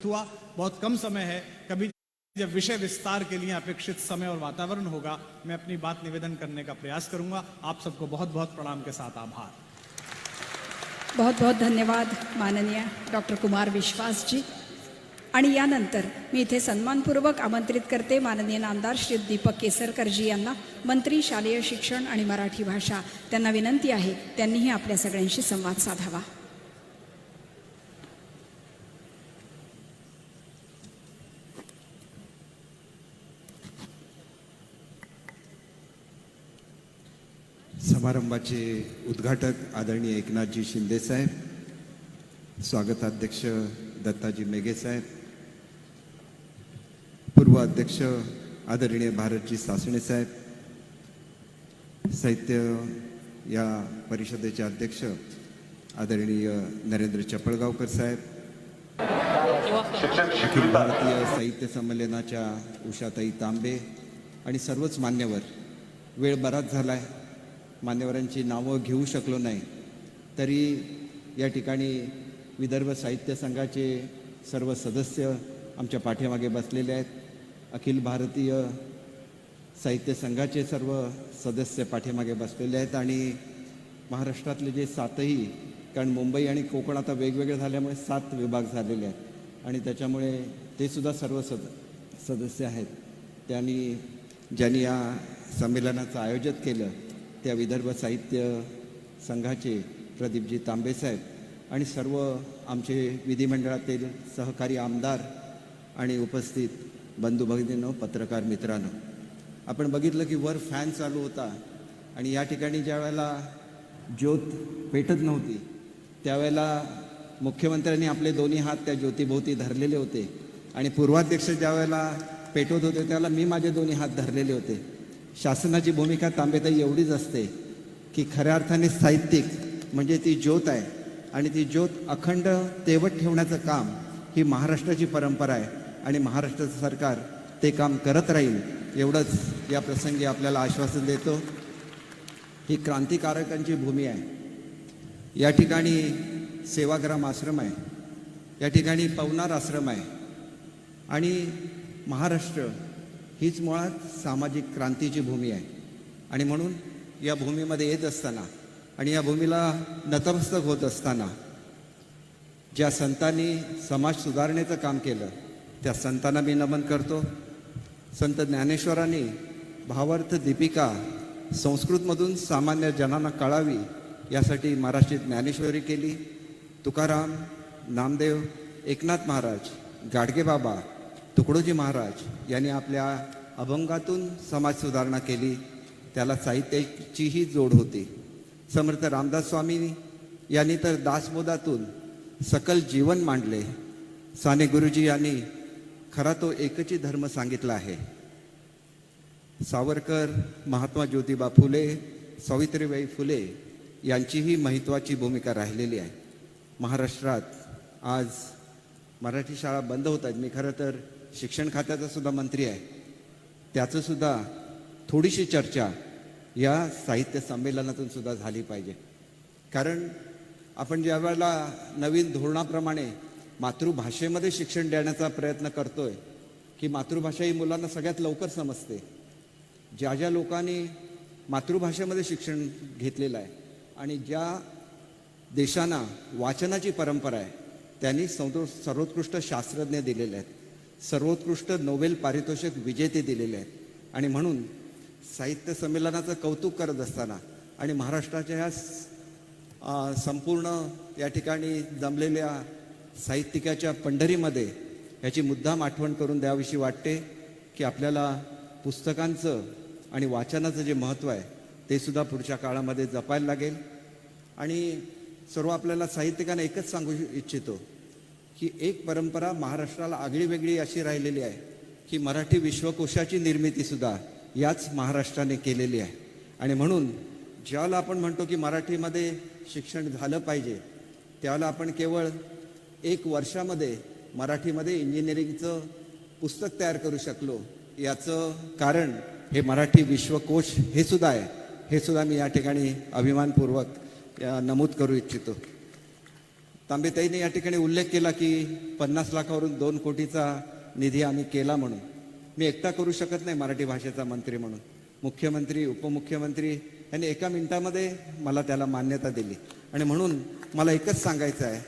हुआ। बहुत कम समय है, कभी जब विषय विस्तार के लिए अपेक्षित समय और वातावरण होगा मैं अपनी बात निवेदन करने का प्रयास करूंगा। आप सबको बहुत बहुत प्रणाम के साथ आभार। बहुत बहुत धन्यवाद माननीय डॉक्टर कुमार विश्वास जी। आणि यानंतर मी इथे सन्मानपूर्वक आमंत्रित करते माननीय नामदार श्री दीपक केसरकर जी यांना, मंत्री शालेय शिक्षण आणि मराठी भाषा। त्यांना विनंती आहे त्यांनीही आपल्या सगळ्यांशी संवाद साधावा। समारंभाचे उद्घाटक आदरणीय एकनाथजी शिंदे साहेब, स्वागताध्यक्ष दत्ताजी मेघे साहेब, पूर्व अध्यक्ष आदरणीय भारतजी सासणे साहेब, साहित्य या परिषदेचे अध्यक्ष आदरणीय नरेंद्र चपळगावकर साहेब, अखिल भारतीय साहित्य संमेलनाच्या उषाताई तांबे आणि सर्वच मान्यवर, वेळ बराच झाला आहे, मान्यवरांची नावं घेऊ शकलो नाही, तरी या ठिकाणी विदर्भ साहित्य संघाचे सर्व सदस्य आमच्या पाठीमागे बसलेले आहेत। अखिल भारतीय साहित्य संघाचे सर्व सदस्य पाठीमागे बसलेले आहेत आणि महाराष्ट्रातले जे सातही, कारण मुंबई आणि कोकण आता वेगवेगळे झाल्यामुळे 7 विभाग झालेले आहेत आणि त्याच्यामुळे ते सुद्धा सर्व सदस्य आहेत। ज्यांनी या संमेलनाचं आयोजन केलं त्या विदर्भ साहित्य संघाचे प्रदीपजी तांबे साहेब आणि सर्व आमचे विधिमंडळातील सहकारी आमदार आणि उपस्थित बंधू भगिनींनो, पत्रकार मित्रांनो, आपण बघितलं की वर फॅन चालू होता आणि या ठिकाणी ज्या वेळेला ज्योत पेटत नव्हती त्यावेळेला मुख्यमंत्र्यांनी आपले दोन्ही हात त्या ज्योतीभोवती धरलेले होते आणि पूर्वाध्यक्ष ज्या वेळेला पेटवत होते त्यावेळेला मी माझे दोन्ही हात धरलेले होते। शासनाची भूमिका तांबेताई एवढीच असते की खऱ्या अर्थाने साहित्यिक म्हणजे ती ज्योत आहे आणि ती ज्योत अखंड तेवत ठेवण्याचं काम ही महाराष्ट्राची परंपरा आहे आणि महाराष्ट्राचं सरकार ते काम करत राहील एवढंच या प्रसंगी आपल्याला आश्वासन देतो। ही क्रांतिकारकांची भूमी आहे। या ठिकाणी सेवाग्राम आश्रम आहे, या ठिकाणी पवनार आश्रम आहे आणि महाराष्ट्र हीच मुळात सामाजिक क्रांतीची भूमी आहे आणि म्हणून या भूमीमध्ये येत असताना आणि या भूमीला नतमस्तक होत असताना ज्या संतांनी समाज सुधारण्याचं काम केलं त्या संतांना मी नमन करतो। संत ज्ञानेश्वरांनी भावार्थ दीपिका संस्कृतमधून सामान्य जनांना कळावी यासाठी महाराष्ट्रात ज्ञानेश्वरी केली। तुकाराम, नामदेव, एकनाथ महाराज, गाडगेबाबा, तुकडोजी महाराज यांनी आपल्या अभंगातून समाज सुधारणा केली, त्याला साहित्याचीही जोड होती। समर्थ रामदास स्वामी यांनी तर दासबोधातून सकल जीवन मांडले। साने गुरुजी यांनी खरा तो एकची धर्म सांगितला आहे। सावरकर, महात्मा ज्योतिबा फुले, सावित्रीबाई फुले यांचीही महत्त्वाची भूमिका राहिलेली आहे। महाराष्ट्रात आज मराठी शाळा बंद होत आहेत। मी खरं तर शिक्षण खात्याचा सुद्धा मंत्री आहे, त्याचं सुद्धा थोडीशी चर्चा या साहित्य संमेलनातून सुद्धा झाली पाहिजे। कारण आपण ज्या वेळेला नवीन धोरणाप्रमाणे मातृभाषेमध्ये शिक्षण देण्याचा प्रयत्न करतोय की मातृभाषा ही मुलांना सगळ्यात लवकर समजते। ज्या ज्या लोकांनी मातृभाषेमध्ये शिक्षण घेतलेलं आहे आणि ज्या देशांना वाचनाची परंपरा आहे त्यांनी सर्वोत्कृष्ट शास्त्रज्ञ दिलेले आहेत, सर्वोत्कृष्ट नोबेल पारितोषिक विजेते दिलेले आहेत आणि म्हणून साहित्य संमेलनाचं कौतुक करत असताना आणि महाराष्ट्राच्या ह्या संपूर्ण या ठिकाणी जमलेल्या साहित्यिकाच्या पंढरीमध्ये याची मुद्दाम आठवण करून द्याविषयी वाटते की आपल्याला पुस्तकांचं आणि वाचनाचं जे महत्त्व आहे ते सुद्धा पुढच्या काळामध्ये जपायला लागेल। आणि सर्व आपल्याला साहित्यिकांना एकच सांगू इच्छितो की एक परंपरा महाराष्ट्राला आगळीवेगळी अशी राहिलेली आहे की मराठी विश्वकोशाची निर्मितीसुद्धा याच महाराष्ट्राने केलेली आहे आणि म्हणून ज्याला आपण म्हणतो की मराठीमध्ये शिक्षण झालं पाहिजे त्याला आपण केवळ 1 वर्षामध्ये मराठीमध्ये इंजिनिअरिंगचं पुस्तक तयार करू शकलो याचं कारण हे मराठी विश्वकोश हे सुद्धा आहे। हे सुद्धा मी या ठिकाणी अभिमानपूर्वक नमूद करू इच्छितो। तांबेताईने या ठिकाणी उल्लेख केला की 50 लाखावरून 2 कोटीचा निधी आम्ही केला म्हणून. मी एकटा करू शकत नाही मराठी भाषेचा मंत्री म्हणून. मुख्यमंत्री, उपमुख्यमंत्री यांनी एका मिनिटामध्ये मला त्याला मान्यता दिली. आणि म्हणून मला एकच सांगायचं आहे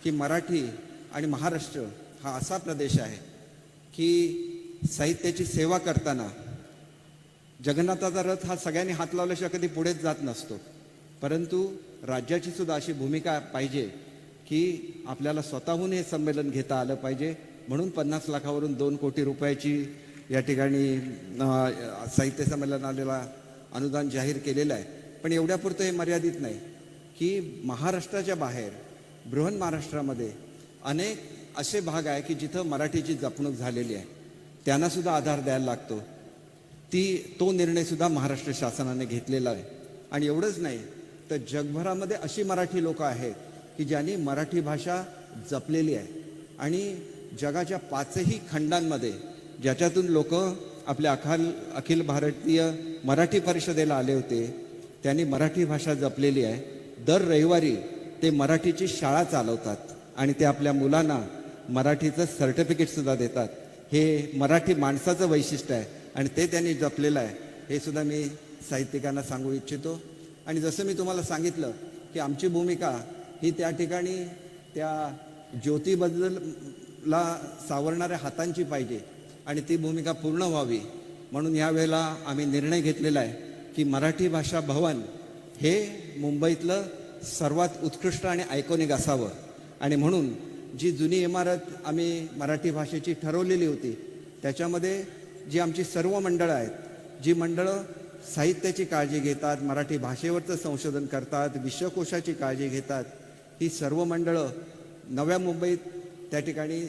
की मराठी आणि महाराष्ट्र हा असा प्रदेश आहे की साहित्याची सेवा करताना जगन्नाथाचा रथ हा सगळ्यांनी हात लावल्याशिवाय कधी पुढेच जात नसतो, परंतु राज्याची सुद्धा अशी भूमिका पाहिजे की आपल्याला स्वतःहून हे संमेलन घेता आलं पाहिजे. म्हणून 50 लाखावरून 2 कोटी रुपयाची या ठिकाणी साहित्य संमेलनाला अनुदान जाहीर केलेलं आहे. पण एवढ्यापुरतं हे मर्यादित नाही की महाराष्ट्राच्या बाहेर बृहन महाराष्ट्रामध्ये अनेक असे भाग आहे की जिथं मराठीची जपणूक झालेली आहे, त्यांना सुद्धा आधार द्यायला लागतो. तो निर्णयसुद्धा महाराष्ट्र शासनाने घेतलेला आहे. आणि एवढंच नाही तर जगभरामध्ये अशी मराठी लोकं आहेत की ज्यांनी मराठी भाषा जपलेली आहे. आणि जगाच्या 5ही खंडांमध्ये ज्याच्यातून लोक आपल्या अखिल भारतीय मराठी परिषदेला आले होते, त्यांनी मराठी भाषा जपलेली आहे. दर रविवारी ते मराठीची शाळा चालवतात आणि ते आपल्या मुलांना मराठीचं सर्टिफिकेटसुद्धा देतात. हे मराठी माणसाचं वैशिष्ट्य आहे आणि ते त्यांनी जपलेलं आहे. हे सुद्धा मी साहित्यिकांना सांगू इच्छितो. आणि जसं मी तुम्हाला सांगितलं की आमची भूमिका ही त्या ठिकाणी त्या ज्योतीबद्दलला सावरणाऱ्या हातांची पाहिजे आणि ती भूमिका पूर्ण व्हावी. म्हणून यावेळेला आम्ही निर्णय घेतलेला आहे की मराठी भाषा भवन हे मुंबईतलं सर्वात उत्कृष्ट आणि आयकॉनिक असावं. आणि म्हणून जी जुनी इमारत आम्ही मराठी भाषेची ठरवलेली होती, त्याच्यामध्ये जी आमची सर्व मंडळं आहेत, जी मंडळं साहित्याची काळजी घेतात, मराठी भाषेवरचं संशोधन करतात, विश्वकोशाची काळजी घेतात, ही सर्व मंडळं नव्या मुंबईत त्या ठिकाणी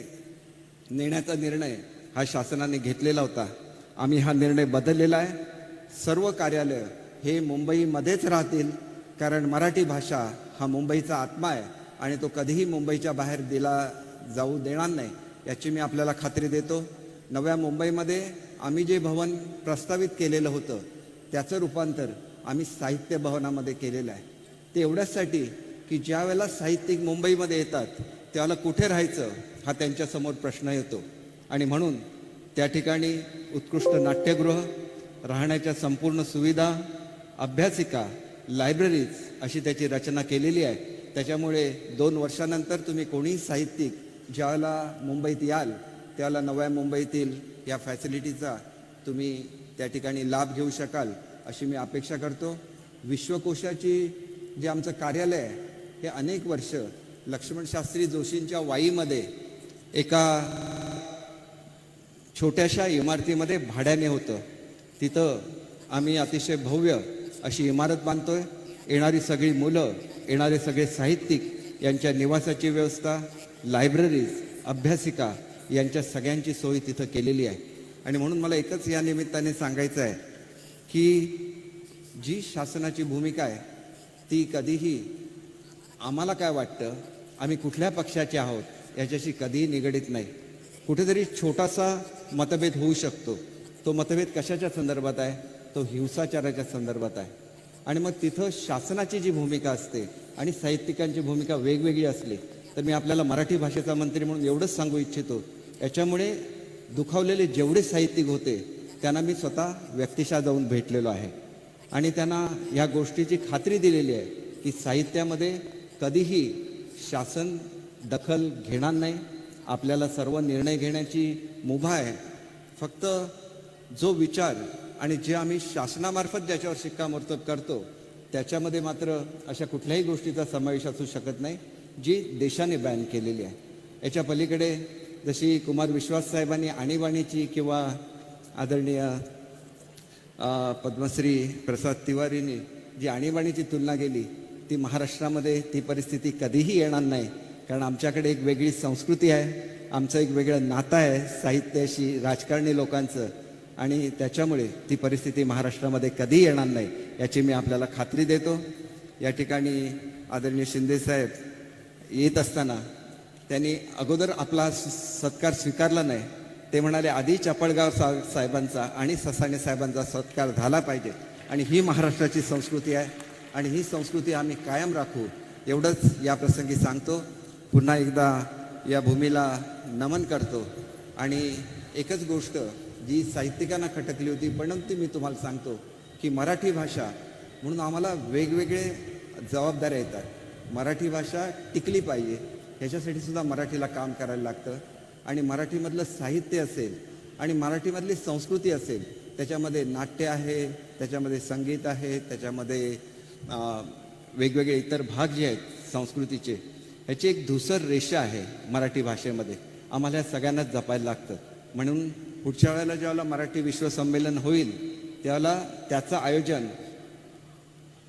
नेण्याचा निर्णय हा शासनाने घेतलेला होता. आम्ही हा निर्णय बदललेला आहे. सर्व कार्यालय हे मुंबईमध्येच राहतील, कारण मराठी भाषा हा मुंबईचा आत्मा आहे आणि तो कधीही मुंबईच्या बाहेर दिला जाऊ देणार नाही, याची मी आपल्याला खात्री देतो. नव्या मुंबईमध्ये आम्ही जे भवन प्रस्तावित केलेलं होतं त्याचं रूपांतर आम्ही साहित्य भवनामध्ये केलेलं आहे. ते एवढ्याचसाठी की ज्या वेळेला साहित्यिक मुंबईमध्ये येतात त्यावेळेला कुठे राहायचं हा त्यांच्यासमोर प्रश्न येतो. आणि म्हणून त्या ठिकाणी उत्कृष्ट नाट्यगृह, राहण्याच्या संपूर्ण सुविधा, अभ्यासिका, लायब्ररीज अशी त्याची रचना केलेली आहे. त्याच्यामुळे 2 वर्षानंतर तुम्ही कोणीही साहित्यिक ज्यावेळेला मुंबईत याल त्यावेळेला नव्या मुंबईतील या फॅसिलिटीचा तुम्ही त्या ठिकाणी लाभ घेऊ शकाल अशी मी अपेक्षा करतो. विश्वकोशाची जे आमचं कार्यालय आहे हे अनेक वर्ष लक्ष्मण शास्त्री जोशींच्या वाईमध्ये एका छोट्याशा इमारतीमध्ये भाड्याने होतं. तिथं आम्ही अतिशय भव्य अशी इमारत बांधतोय. येणारी सगळी मुलं, येणारे सगळे साहित्यिक यांच्या निवासाची व्यवस्था, लायब्ररीज, अभ्यासिका यांच्या सगळ्यांची सोय तिथं केलेली आहे. आणि म्हणून मला एकच या निमित्ताने सांगायचं आहे की जी शासनाची भूमिका आहे ती कधीही आम्हाला काय वाटतं, आम्ही कुठल्या पक्षाचे आहोत याच्याशी कधीही निगडीत नाही. कुठेतरी छोटासा मतभेद होऊ शकतो. तो मतभेद कशाच्या संदर्भात आहे? तो हिंसाचाराच्या संदर्भात आहे. आणि मग तिथं शासनाची जी भूमिका असते आणि साहित्यिकांची भूमिका वेगवेगळी असली तर मी आपल्याला मराठी भाषेचा मंत्री म्हणून एवढंच सांगू इच्छितो, याच्यामुळे दुखावलेले जेवढे साहित्यिक होते त्यांना मी स्वतः व्यक्तिशः जाऊन भेटलेलो आहे आणि त्यांना या गोष्टीची खात्री दिलेली आहे की साहित्यामध्ये कधीही शासन दखल घेणार नाही. आपल्याला सर्व निर्णय घेण्याची मुभा आहे. फक्त जो विचार आणि जे आम्ही शासनामार्फत ज्याच्यावर शिक्कामोर्तब करतो त्याच्यामध्ये मात्र अशा कुठल्याही गोष्टीचा समावेश असू शकत नाही जी देशाने बॅन केलेली आहे. याच्या पलीकडे जशी कुमार विश्वास साहेबांनी आणीबाणीची किंवा आदरणीय पद्मश्री प्रसाद तिवारींनी जी आणीबाणीची तुलना केली ती महाराष्ट्रामध्ये ती परिस्थिती कधीही येणार नाही. कारण आमच्याकडे एक वेगळी संस्कृती आहे, आमचं एक वेगळं नातं आहे साहित्याशी, राजकारणी लोकांचं, आणि त्याच्यामुळे ती परिस्थिती महाराष्ट्रामध्ये कधी येणार नाही याची मी आपल्याला खात्री देतो. या ठिकाणी आदरणीय शिंदेसाहेब येत असताना त्यांनी अगोदर आपला सत्कार स्वीकारला नाही. ते म्हणाले आधी चपळगाव साहेबांचा आणि ससाणे साहेबांचा सत्कार झाला पाहिजे आणि ही महाराष्ट्राची संस्कृती आहे आणि ही संस्कृती आम्ही कायम राखू एवढंच या प्रसंगी सांगतो. पुन्हा एकदा या भूमीला नमन करतो आणि एकच गोष्ट जी साहित्यिकांना खटकली होती, पण ती मी तुम्हाला सांगतो की मराठी भाषा म्हणून आम्हाला वेगवेगळे जबाबदाऱ्या येतात. मराठी भाषा टिकली पाहिजे ह्याच्यासाठी सुद्धा मराठीला काम करायला लागतं. आणि मराठीमधलं साहित्य असेल आणि मराठीमधली संस्कृती असेल, त्याच्यामध्ये नाट्य आहे, त्याच्यामध्ये संगीत आहे, त्याच्यामध्ये वेगवेगळे इतर भाग जे आहेत संस्कृतीचे, ह्याची एक धूसर रेषा आहे मराठी भाषेमध्ये. आम्हाला या सगळ्यांनाच जपायला लागतं. म्हणून पुढच्या वेळेला ज्यावेळेला मराठी विश्वसंमेलन होईल त्यावेळेला त्याचं आयोजन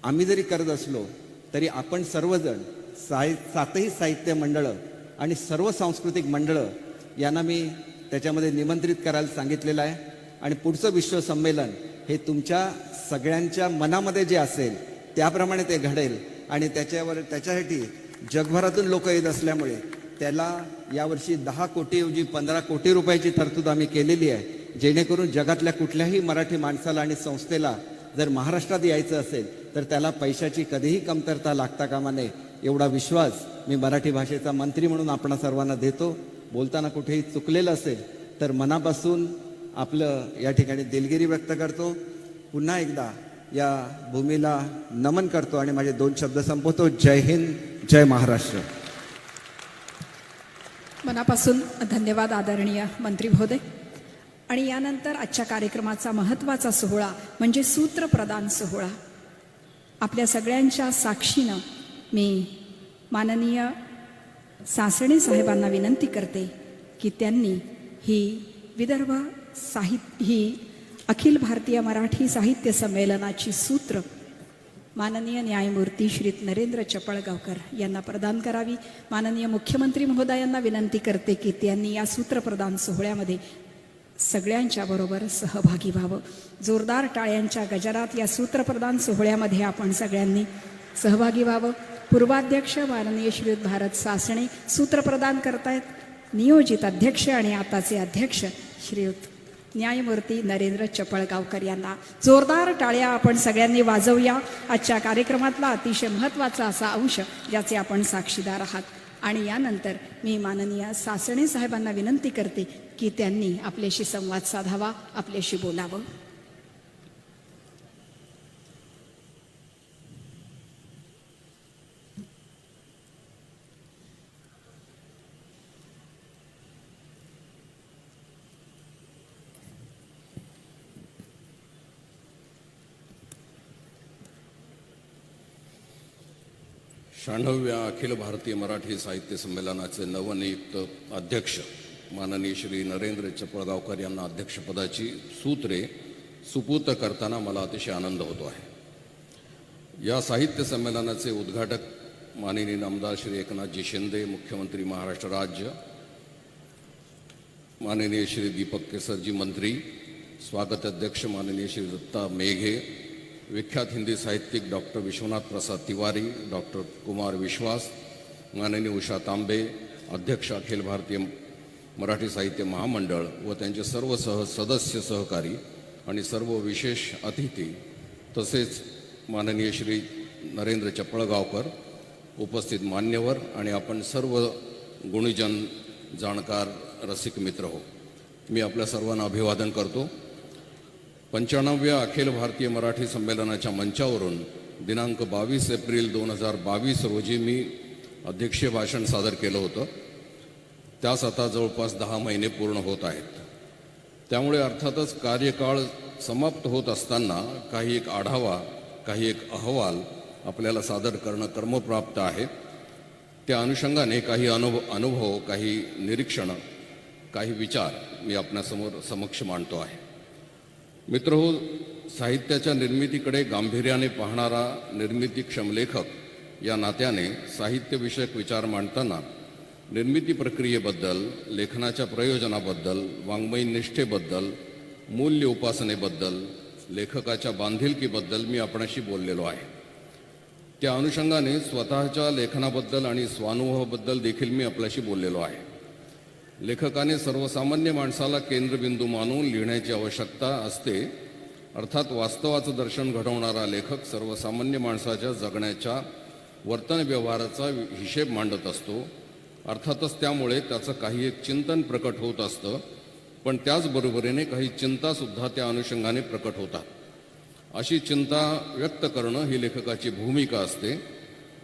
आम्ही जरी करत असलो तरी आपण सर्वजण सातही साहित्य मंडळं आणि सर्व सांस्कृतिक मंडळं यांना मी त्याच्यामध्ये निमंत्रित करायला सांगितलेलं आहे. आणि पुढचं विश्वसंमेलन हे तुमच्या सगळ्यांच्या मनामध्ये जे असेल त्याप्रमाणे ते घडेल. आणि त्याच्यासाठी जगभरातून लोक येत असल्यामुळे त्याला यावर्षी 10 कोटीऐवजी 15 कोटी रुपयाची तरतूद आम्ही केलेली आहे, जेणेकरून जगातल्या कुठल्याही मराठी माणसाला आणि संस्थेला जर महाराष्ट्रात यायचं असेल तर त्याला पैशाची कधीही कमतरता लागता कामा नये, एवढा विश्वास मी मराठी भाषेचा मंत्री म्हणून आपणा सर्वांना देतो. बोलताना कुठेही चुकलेलं असेल तर मनापासून आपलं या ठिकाणी दिलगिरी व्यक्त करतो. पुन्हा एकदा या भूमीला नमन करतो आणि माझे 2 शब्द संपवतो. जय हिंद, जय महाराष्ट्र. मनापासून धन्यवाद आदरणीय मंत्री महोदय. आणि यानंतर आजच्या कार्यक्रमाचा महत्त्वाचा सोहळा म्हणजे सूत्रप्रदान सोहळा. आपल्या सगळ्यांच्या साक्षीनं मी माननीय सासणे साहेबांना विनंती करते की त्यांनी ही अखिल भारतीय मराठी साहित्य संमेलनाची सूत्र माननीय न्यायमूर्ती श्री नरेंद्र चपळगावकर यांना प्रदान करावी. माननीय मुख्यमंत्री महोदयांना विनंती करते की त्यांनी या सूत्रप्रदान सोहळ्यामध्ये सगळ्यांच्या बरोबर सहभागी व्हावं. जोरदार टाळ्यांच्या गजरात या सूत्रप्रदान सोहळ्यामध्ये आपण सगळ्यांनी सहभागी व्हावं. पूर्वाध्यक्ष माननीय श्रीयुत भारत सासणे सूत्रप्रदान करतायत. नियोजित अध्यक्ष आणि आताचे अध्यक्ष श्रीयुत न्यायमूर्ती नरेंद्र चपळगावकर यांना जोरदार टाळ्या आपण सगळ्यांनी वाजवूया. आजच्या कार्यक्रमातला अतिशय महत्त्वाचा असा अंश ज्याचे आपण साक्षीदार आहात. आणि यानंतर मी माननीय सासणे साहेबांना विनंती करते की त्यांनी आपल्याशी संवाद साधावा, आपल्याशी बोलावं. शहाण्णव्या अखिल भारतीय मराठी साहित्य संमेलनाचे नवनियुक्त अध्यक्ष माननीय श्री नरेंद्र चपळगावकर यांना अध्यक्षपदाची सूत्रे सुपूर्द करताना मला अतिशय आनंद होतो आहे. या साहित्य संमेलनाचे उद्घाटक माननीय आमदार श्री एकनाथजी शिंदे, मुख्यमंत्री महाराष्ट्र राज्य, माननीय श्री दीपक केसरजी मंत्री, स्वागत अध्यक्ष माननीय श्री दत्ता मेघे, विख्यात हिंदी साहित्यिक डॉक्टर विश्वनाथ प्रसाद तिवारी, डॉक्टर कुमार विश्वास, माननीय उषा तांबे, अध्यक्ष अखिल भारतीय मराठी साहित्य महामंडळ व त्यांचे सर्व सदस्य सहकारी आणि सर्व विशेष अतिथी, तसेच माननीय श्री नरेंद्र चपळगावकर, उपस्थित मान्यवर आणि आपण सर्व गुणीजन, जाणकार, रसिक मित्र हो, मी आपल्या सर्वांना अभिवादन करतो. 95व्या अखिल भारतीय मराठी संमेलनाच्या मंचावरून दिनांक 22 एप्रिल 2022 रोजी मी अध्यक्षीय भाषण सादर केलं होतं. त्यास आता जवळपास 10 महिने पूर्ण होत आहेत. त्यामुळे अर्थातच कार्यकाळ समाप्त होत असताना काही एक आढावा, काही एक अहवाल आपल्याला सादर करणं कर्मप्राप्त आहे. त्या अनुषंगाने काही अनुभव, काही निरीक्षणं, काही विचार मी आपणासमोर समक्ष मांडतो आहे. मित्रहो, साहित्याच्या निर्मितीकडे गांभीर्याने पाहणारा निर्मितीक्षम लेखक या नात्याने साहित्यविषयक विचार मांडताना निर्मिती प्रक्रियेबद्दल, लेखनाच्या प्रयोजनाबद्दल, वाङ्मयीन निष्ठेबद्दल, मूल्य उपासनेबद्दल, लेखकाच्या बांधिलकीबद्दल मी आपणाशी बोललेलो आहे. त्या अनुषंगाने स्वतःच्या लेखनाबद्दल आणि स्वानुभवाबद्दल देखील मी आपल्याशी बोललेलो आहे. लेखकाने सर्वसामान्य माणसाला केंद्रबिंदू मानून लिहिण्याची आवश्यकता असते. अर्थात वास्तवाचं दर्शन घडवणारा लेखक सर्वसामान्य माणसाच्या जगण्याच्या वर्तन व्यवहाराचा हिशेब मांडत असतो. अर्थातच त्यामुळे त्याचं काही एक चिंतन प्रकट होत असतं, पण त्याचबरोबरीने काही चिंतासुद्धा त्या अनुषंगाने प्रकट होतात। अशी चिंता व्यक्त करणं ही लेखकाची भूमिका असते।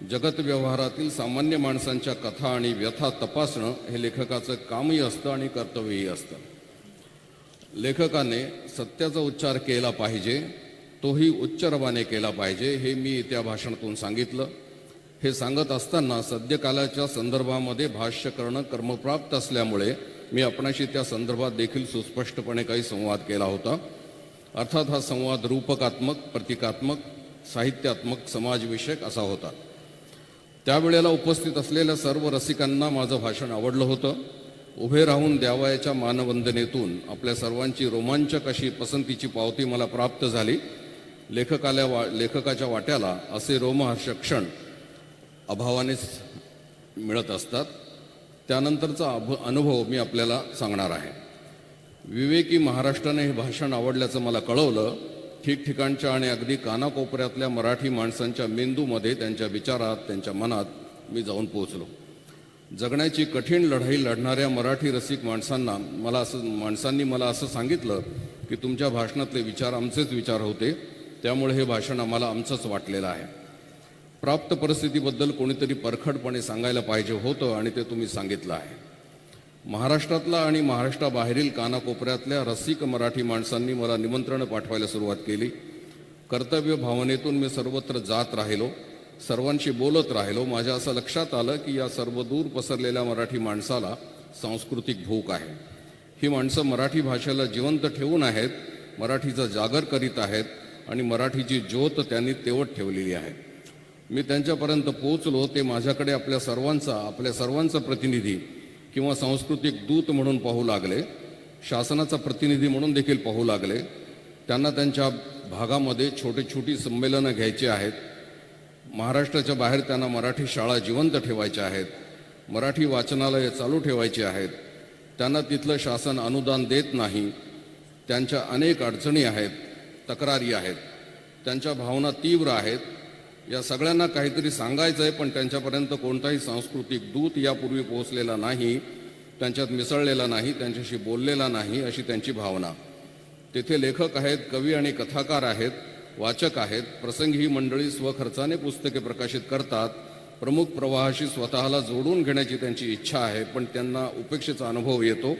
जगत व्यवहारातील सामान्य माणसांच्या कथा आणि व्यथा तपासणं हे लेखकाचं कामही असतं आणि कर्तव्यही असतं। लेखकाने सत्याचा उच्चार केला पाहिजे, तोही उच्च रवाने केला पाहिजे, हे मी त्या भाषणातून सांगितलं। हे सांगत असताना सद्यकालाच्या संदर्भामध्ये भाष्य करणं कर्मप्राप्त असल्यामुळे मी आपणाशी त्या संदर्भात देखील सुस्पष्टपणे काही संवाद केला होता। अर्थात हा संवाद रूपकात्मक, प्रतिकात्मक, साहित्यात्मक, समाजविषयक असा होता। त्यावेळेला उपस्थित असलेल्या सर्व रसिकांना माझं भाषण आवडलं होतं। उभे राहून द्यावयाच्या मानवंदनेतून आपल्या सर्वांची रोमांचक अशी पसंतीची पावती मला प्राप्त झाली। लेखकाच्या वाट्याला असे रोमहर्षक क्षण अभावानेच मिळत असतात। त्यानंतरचा अनुभव मी आपल्याला सांगणार आहे। विवेकी महाराष्ट्राने हे भाषण आवडल्याचं मला कळवलं। ठिकठिकाणच्या आणि अगदी कानाकोपऱ्यातल्या मराठी माणसांच्या मेंदूमध्ये, त्यांच्या विचारात, त्यांच्या मनात मी जाऊन पोहोचलो। जगण्याची कठीण लढाई लढणाऱ्या मराठी रसिक माणसांनी मला असं सांगितलं की तुमच्या भाषणातले विचार आमचेच विचार होते, त्यामुळे हे भाषण आम्हाला आमचंच वाटलेलं आहे। प्राप्त परिस्थितीबद्दल कोणीतरी परखडपणे सांगायला पाहिजे होतं आणि ते तुम्ही सांगितलं आहे। महाराष्ट्रातला आणि महाराष्ट्राबाहेरील कानाकोपऱ्यातल्या रसिक मराठी माणसांनी मला निमंत्रणं पाठवायला सुरुवात केली। कर्तव्य भावनेतून मी सर्वत्र जात राहिलो, सर्वांशी बोलत राहिलो। माझ्या असं लक्षात आलं की या सर्वदूर पसरलेल्या मराठी माणसाला सांस्कृतिक भूक आहे। ही माणसं मराठी भाषेला जिवंत ठेवून आहेत, मराठीचा जागर करीत आहेत आणि मराठीची ज्योत त्यांनी तेवत ठेवलेली आहे। मी त्यांच्यापर्यंत पोहोचलो ते माझ्याकडे आपल्या सर्वांचा प्रतिनिधी किंवा सांस्कृतिक दूत म्हणून पाहू लागले, शासनाचा प्रतिनिधी म्हणून देखील पाहू लागले। त्यांना त्यांच्या भागामध्ये छोटी संमेलनं घ्यायची आहेत। महाराष्ट्राच्या बाहेर त्यांना मराठी शाळा जिवंत ठेवायच्या आहेत, मराठी वाचनालये चालू ठेवायची आहेत। त्यांना तिथलं शासन अनुदान देत नाही, त्यांच्या अनेक अडचणी आहेत, तक्रारी आहेत, त्यांच्या भावना तीव्र आहेत। या सगळ्यांना काहीतरी सांगायचं आहे, पण त्यांच्यापर्यंत कोणताही सांस्कृतिक दूत यापूर्वी पोहोचलेला नाही, त्यांच्यात मिसळलेला नाही, त्यांच्याशी बोललेला नाही, अशी त्यांची भावना। तेथे लेखक आहेत, कवी आणि कथाकार आहेत, वाचक आहेत। प्रसंगी ही मंडळी स्वखर्चाने पुस्तके प्रकाशित करतात। प्रमुख प्रवाहाशी स्वतःला जोडून घेण्याची त्यांची इच्छा आहे, पण त्यांना उपेक्षेचा अनुभव येतो।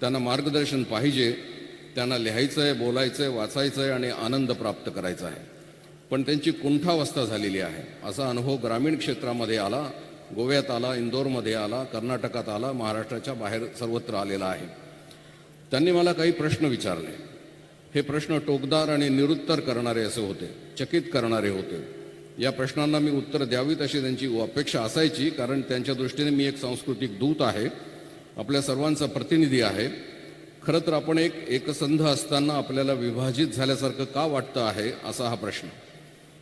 त्यांना मार्गदर्शन पाहिजे, त्यांना लिहायचं आहे, बोलायचं आहे, वाचायचं आहे आणि आनंद प्राप्त करायचा आहे, पण त्यांची कुंठावस्था झालेली आहे। असा अनुभव ग्रामीण क्षेत्रामध्ये आला, गोव्यात आला, इंदोरमध्ये आला, कर्नाटकात आला, महाराष्ट्राच्या बाहेर सर्वत्र आलेला आहे। त्यांनी मला काही प्रश्न विचारले। हे प्रश्न टोकदार आणि निरुत्तर करणारे असे होते, चकित करणारे होते। या प्रश्नांना मी उत्तर द्यावीत अशी त्यांची अपेक्षा असायची, कारण त्यांच्या दृष्टीने मी एक सांस्कृतिक दूत आहे, आपल्या सर्वांचा प्रतिनिधी आहे। खरं तर आपण एकसंध असताना आपल्याला विभाजित झाल्यासारखं का वाटतं आहे, असा हा प्रश्न।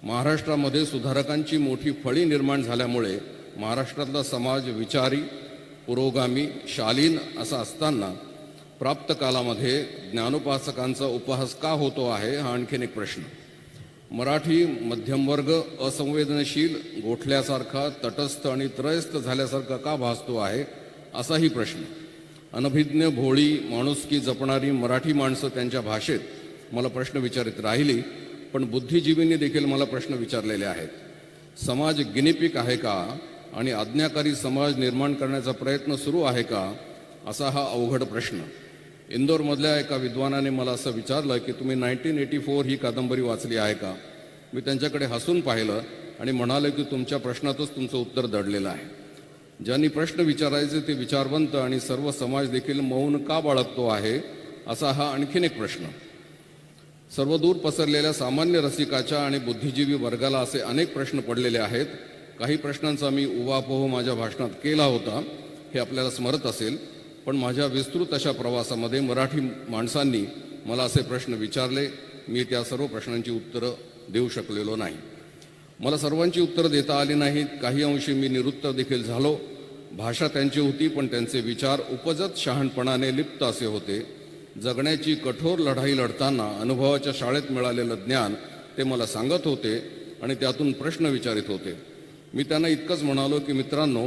महाराष्ट्रामध्ये सुधारकांची मोठी फळी निर्माण झाल्यामुळे महाराष्ट्रातला समाज विचारी, पुरोगामी, शालीन असा असताना प्राप्त कालामध्ये ज्ञानोपासकांचा उपहास का होतो आहे, हा आणखीन एक प्रश्न। मराठी मध्यमवर्ग असंवेदनशील, गोठल्यासारखा, तटस्थ आणि त्रयस्थ झाल्यासारखा का भासतो आहे, असाही प्रश्न। अनभिज्ञ, भोळी, माणुसकी जपणारी मराठी माणसं त्यांच्या भाषेत मला प्रश्न विचारित राहिली, पण बुद्धिजीवींनी देखील मला प्रश्न विचारलेले आहेत। समाज गिनीपिक आहे का आणि आज्ञाकारी समाज निर्माण करण्याचा प्रयत्न सुरू आहे का, असा हा अवघड प्रश्न। इंदोरमधल्या एका विद्वानाने मला असं विचारलं की तुम्ही 1984 ही कादंबरी वाचली आहे का? मी त्यांच्याकडे हसून पाहिलं आणि म्हणाले की तुमच्या प्रश्नातच तुमचं उत्तर दडलेलं आहे। ज्यांनी प्रश्न विचारायचे ते विचारवंत आणि सर्व समाज देखील मौन का बाळगतो आहे, असा हा आणखीन एक प्रश्न। सर्वदूर पसरलेल्या सामान्य रसिकाच्या आणि बुद्धिजीवी वर्गाला असे अनेक प्रश्न पडलेले आहेत। काही प्रश्नांचा मी उहापोह माझ्या भाषणात केला होता, हे आपल्याला स्मरत असेल, पण माझ्या विस्तृत अशा प्रवासामध्ये मराठी माणसांनी मला असे प्रश्न विचारले, मी त्या सर्व प्रश्नांची उत्तरं देऊ शकलेलो नाही। मला सर्वांची उत्तरं देता आली नाहीत, काही अंशी मी निरुत्तर देखील झालो। भाषा त्यांची होती, पण त्यांचे विचार उपजत शहाणपणाने लिप्त असे होते। जगण्याची कठोर लढाई लढताना अनुभवाच्या शाळेत मिळालेलं ज्ञान ते मला सांगत होते आणि त्यातून प्रश्न विचारित होते। मी त्यांना इतकंच म्हणालो की मित्रांनो,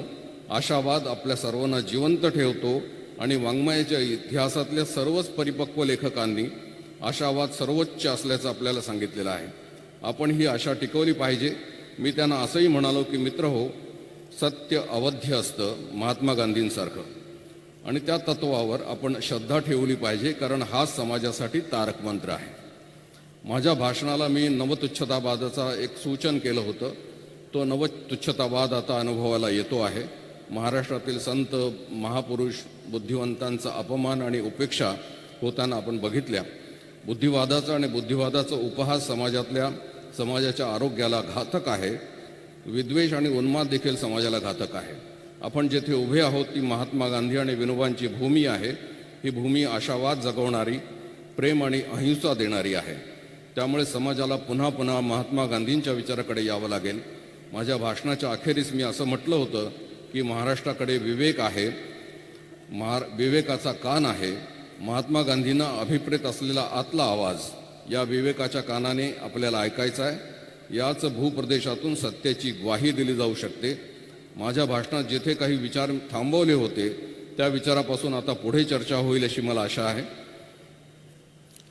आशावाद आपल्या सर्वांना जिवंत ठेवतो आणि वाङ्मयाच्या इतिहासातल्या सर्वच परिपक्व लेखकांनी आशावाद सर्वोच्च असल्याचं आपल्याला सांगितलेलं आहे. आपण ही आशा टिकवली पाहिजे. मी त्यांना असंही म्हणालो की मित्र हो, सत्य अवध्य असतं महात्मा गांधींसारखं, आणि त्या तत्वावर आपण श्रद्धा ठेवली पाहिजे, कारण हा समाजासाठी तारक मंत्र आहे. माझ्या भाषणाला मी नवतुच्छतावादाचा एक सूचन केलं होतं. तो नवतुच्छतावाद आता अनुभवाला येतो आहे. महाराष्ट्रातील संत महापुरुष बुद्धिवंतांचा अपमान आणि उपेक्षा होताना आपण बघितल्या. बुद्धिवादाचा आणि बुद्धिवादाचा उपहास समाजाच्या आरोग्याला घातक आहे. विद्वेष आणि उन्माद देखील समाजाला घातक आहे. आपण जेथे उभे आहोत ती महात्मा गांधी आणि विनोबांची भूमी आहे. ही भूमी आशावाद जगवणारी, प्रेम आणि अहिंसा देणारी आहे. त्यामुळे समाजाला पुन्हा पुन्हा महात्मा गांधींच्या विचाराकडे यावं लागेल. माझ्या भाषणाच्या अखेरीस मी असं म्हटलं होतं की महाराष्ट्राकडे विवेक आहे, विवेकाचा कान आहे. महात्मा गांधींना अभिप्रेत असलेला आतला आवाज या विवेकाच्या कानाने आपल्याला ऐकायचा आहे. याच भूप्रदेशातून सत्याची ग्वाही दिली जाऊ शकते. माझ्या भाषणात जेथे काही विचार थांबवले होते त्या विचारापासून आता पुढे चर्चा होईल अशी मला आशा आहे.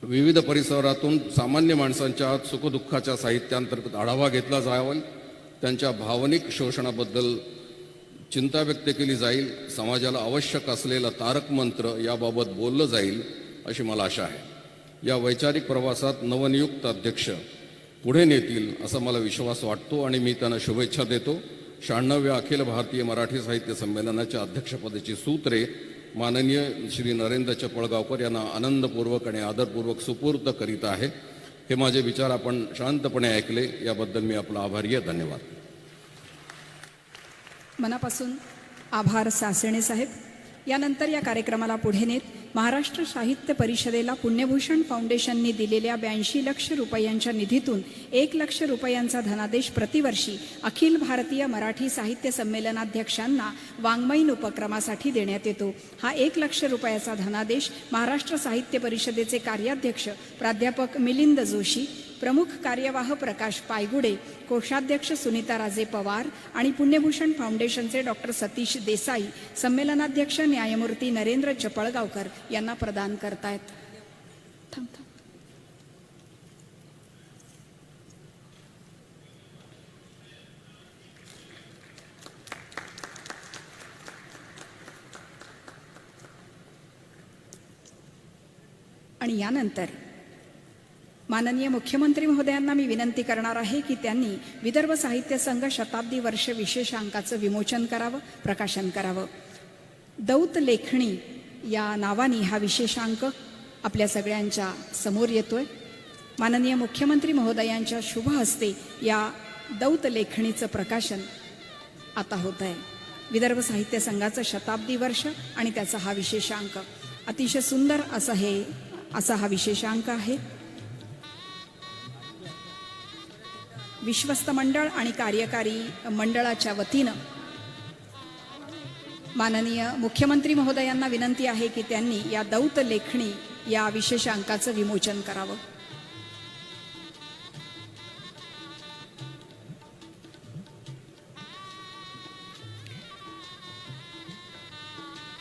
विविध परिसरातून सामान्य माणसांच्या सुखदुःखाच्या साहित्यांतर्गत आढावा घेतला जावा. त्यांच्या भावनिक शोषणाबद्दल चिंता व्यक्त केली जाईल. समाजाला आवश्यक असलेला तारक मंत्र याबाबत बोललं जाईल अशी मला आशा आहे. या वैचारिक प्रवासात नवनियुक्त अध्यक्ष पुढे नेतील असा मला विश्वास वाटतो आणि मी त्यांना शुभेच्छा देतो. 96व्या अखिल भारतीय मराठी साहित्य संमेलनाच्या अध्यक्षपदाची सूत्रे माननीय श्री नरेंद्र चपळगावकर यांना आनंदपूर्वक आणि आदरपूर्वक सुपूर्द करीत आहे. हे माझे विचार आपण शांतपणे ऐकले याबद्दल मी आपला आभारी आहे. धन्यवाद. मनापासून आभार सासणे साहेब. यानंतर या कार्यक्रमाला पुढे नेत महाराष्ट्र साहित्य परिषदेला पुण्यभूषण फाउंडेशनने दिलेल्या 82 लक्ष रुपयांच्या निधीतून 1 लक्ष रुपयांचा धनादेश प्रतिवर्षी अखिल भारतीय मराठी साहित्य संमेलनाध्यक्षांना वाङ्मयीन उपक्रमासाठी देण्यात येतो. हा 1 लक्ष रुपयाचा धनादेश महाराष्ट्र साहित्य परिषदेचे कार्याध्यक्ष प्राध्यापक मिलिंद जोशी, प्रमुख कार्यवाह प्रकाश पायगुडे, कोषाध्यक्ष सुनीताराजे पवार आणि पुण्यभूषण फाउंडेशनचे डॉक्टर सतीश देसाई, संमेलनाध्यक्ष न्यायमूर्ती नरेंद्र चपळगावकर यांना प्रदान करतायत. आणि यानंतर माननीय मुख्यमंत्री महोदयांना मी विनंती करणार आहे की त्यांनी विदर्भ साहित्य संघ शताब्दी वर्ष विशेषांकाचं विमोचन करावं, प्रकाशन करावं. दौत लेखणी या नावाने हा विशेषांक आपल्या सगळ्यांच्या समोर येतोय. माननीय मुख्यमंत्री महोदयांच्या शुभ हस्ते या दौत लेखणीचं प्रकाशन आता होत आहे. विदर्भ साहित्य संघाचं शताब्दी वर्ष आणि त्याचा हा विशेषांक अतिशय सुंदर असा हा विशेषांक आहे. विश्वस्त मंडळ आणि कार्यकारी मंडळाच्या वतीनं माननीय मुख्यमंत्री महोदयांना विनंती आहे की त्यांनी या दौत लेखणी या विशेषांकाचं विमोचन करावं.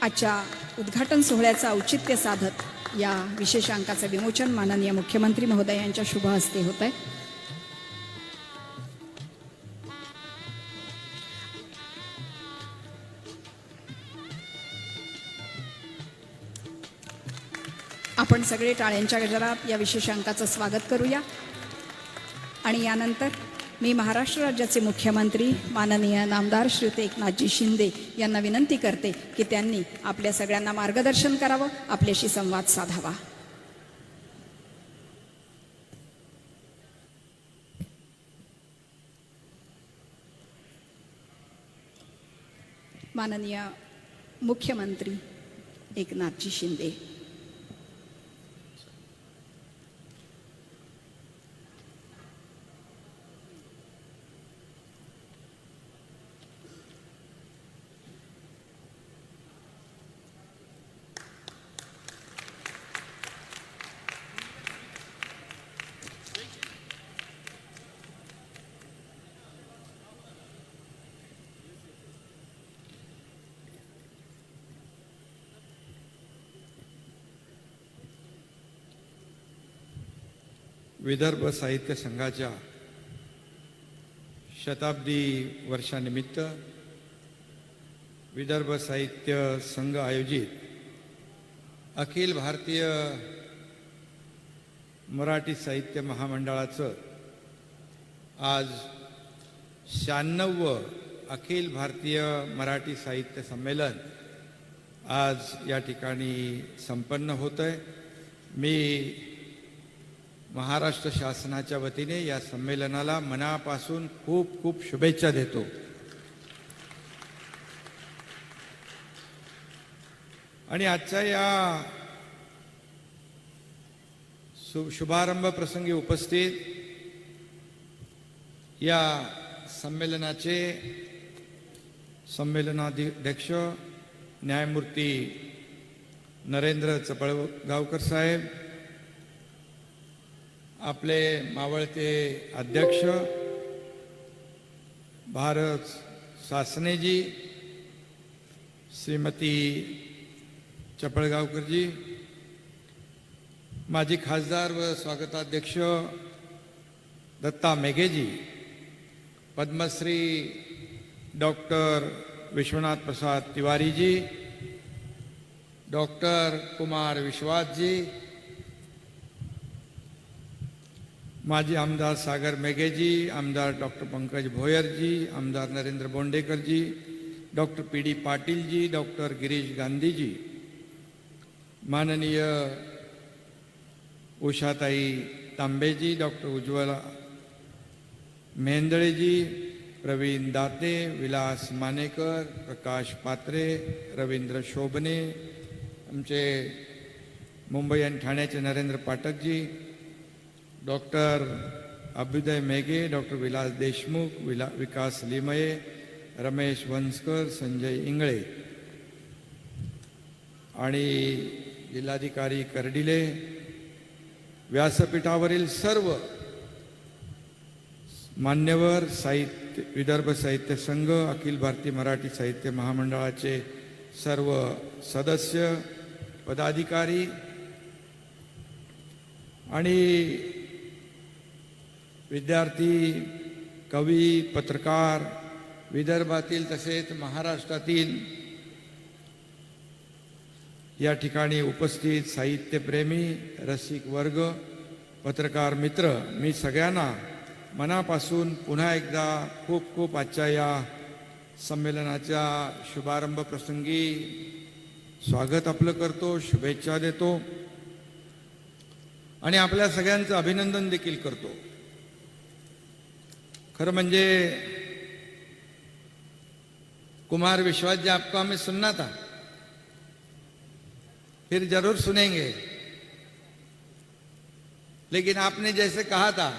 आजच्या उद्घाटन सोहळ्याचं औचित्य साधत या विशेषांकाचं विमोचन माननीय मुख्यमंत्री महोदयांच्या शुभ हस्ते होत आहे. आपण सगळे टाळ्यांच्या गजरात या विशेषांकाचं स्वागत करूया. आणि यानंतर मी महाराष्ट्र राज्याचे मुख्यमंत्री माननीय नामदार श्रीयुत एकनाथजी शिंदे यांना विनंती करते की त्यांनी आपल्या सगळ्यांना मार्गदर्शन करावं, आपल्याशी संवाद साधावा. माननीय मुख्यमंत्री एकनाथजी शिंदे. विदर्भ साहित्य संघाच्या शताब्दी वर्षानिमित्त विदर्भ साहित्य संघ आयोजित अखिल भारतीय मराठी साहित्य महामंडळाचं आज 96वं अखिल भारतीय मराठी साहित्य संमेलन आज या ठिकाणी संपन्न होत आहे. मी महाराष्ट्र शासनाच्या वतीने या संमेलनाला मनापासून खूप खूप शुभेच्छा देतो. आणि आजच्या या शुभारंभ प्रसंगी उपस्थित या संमेलनाचे संमेलनाध्यक्ष न्यायमूर्ती नरेंद्र चपळगावकर साहेब, आपले मावळते अध्यक्ष भारत सासनेजी, श्रीमती चपळगावकरजी, माजी खासदार व स्वागताध्यक्ष दत्ता मेघेजी, पद्मश्री डॉक्टर विश्वनाथ प्रसाद तिवारी जी, डॉक्टर कुमार विश्वास जी, माजी आमदार सागर मेघेजी, आमदार डॉक्टर पंकज भोयर जी, आमदार नरेंद्र बोंडेकर जी, डॉक्टर पी.डी. पाटील जी, डॉक्टर गिरीश गांधी जी, माननीय उषाताई तांबेजी, डॉक्टर उज्ज्वला मेहेंदळेजी, प्रवीण दाते, विलास मानेकर, प्रकाश पात्रे, रवींद्र शोभने, आमचे मुंबई आणि ठाण्याचे नरेंद्र पाठकजी, डॉक्टर अभ्युदय मेघे, डॉक्टर विलास देशमुख, विकास लिमये, रमेश वंसकर, संजय इंगळे आणि जिल्हाधिकारी कर्डिले, व्यासपीठावरील सर्व मान्यवर, साहित्य विदर्भ साहित्य संघ, अखिल भारतीय मराठी साहित्य महामंडळाचे सर्व सदस्य, पदाधिकारी आणि विद्यार्थी, कवी, पत्रकार, विदर्भातील तसेच महाराष्ट्रातील या ठिकाणी उपस्थित साहित्यप्रेमी, रसिक वर्ग, पत्रकार मित्र, मी सगळ्यांना मनापासून पुन्हा एकदा खूप खूप आजच्या या संमेलनाच्या शुभारंभ प्रसंगी स्वागत आपलं करतो, शुभेच्छा देतो आणि आपल्या सगळ्यांचं अभिनंदन देखील करतो. खरं म्हणजे कुमार विश्वास जी, आपको हमें सुनना था, फिर जरूर सुनेंगे, लेकिन आपने जैसे कहा था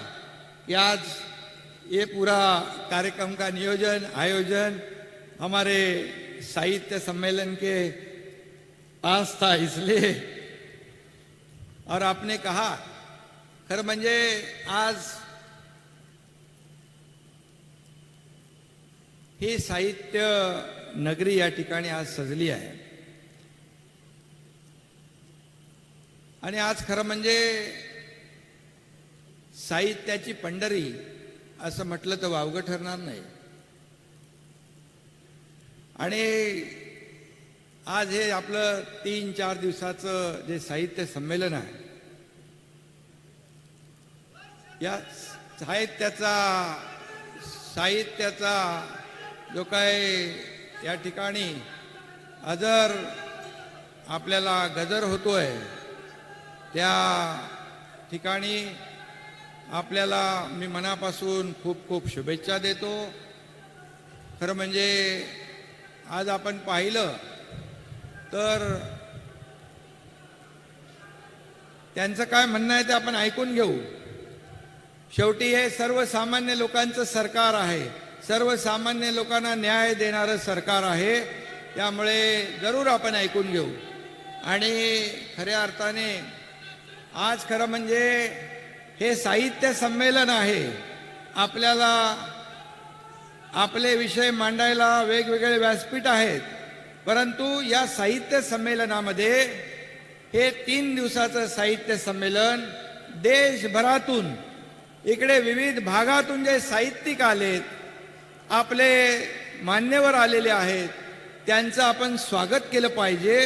कि आज ये पूरा कार्यक्रम का नियोजन आयोजन हमारे साहित्य सम्मेलन के पास था, इसलिए और आपने कहा, खरं म्हणजे आज ही साहित्य नगरी या ठिकाणी आज सजली आहे आणि आज खरं म्हणजे साहित्याची पंढरी असं म्हटलं तर वावगं ठरणार नाही. आणि आज हे आपलं 3-4 दिवसाचं जे साहित्य संमेलन आहे, या साहित्याचा जो काय या ठिकाणी अजर आपल्याला गजर होतोय, त्या ठिकाणी आपल्याला मी मनापासून खूप खूप शुभेच्छा देतो. खरं म्हणजे आज आपण पाहिलं तर त्यांचं काय म्हणणं आहे ते आपण ऐकून घेऊ. शेवटी हे सर्वसामान्य लोकांचं सरकार आहे, सर्वसामान्य लोकांना न्याय देणारं सरकार आहे, त्यामुळे जरूर आपण ऐकून घेऊ. आणि खऱ्या अर्थाने आज खरं म्हणजे हे साहित्य संमेलन आहे. आपल्याला आपले विषय मांडायला वेगवेगळे व्यासपीठ आहेत, परंतु या साहित्य संमेलनामध्ये हे 3 दिवसाचं साहित्य संमेलन देशभरातून इकडे विविध भागातून जे साहित्यिक आलेत, आपले मान्यवर आलेले आहेत, त्यांचं आपण स्वागत केलं पाहिजे.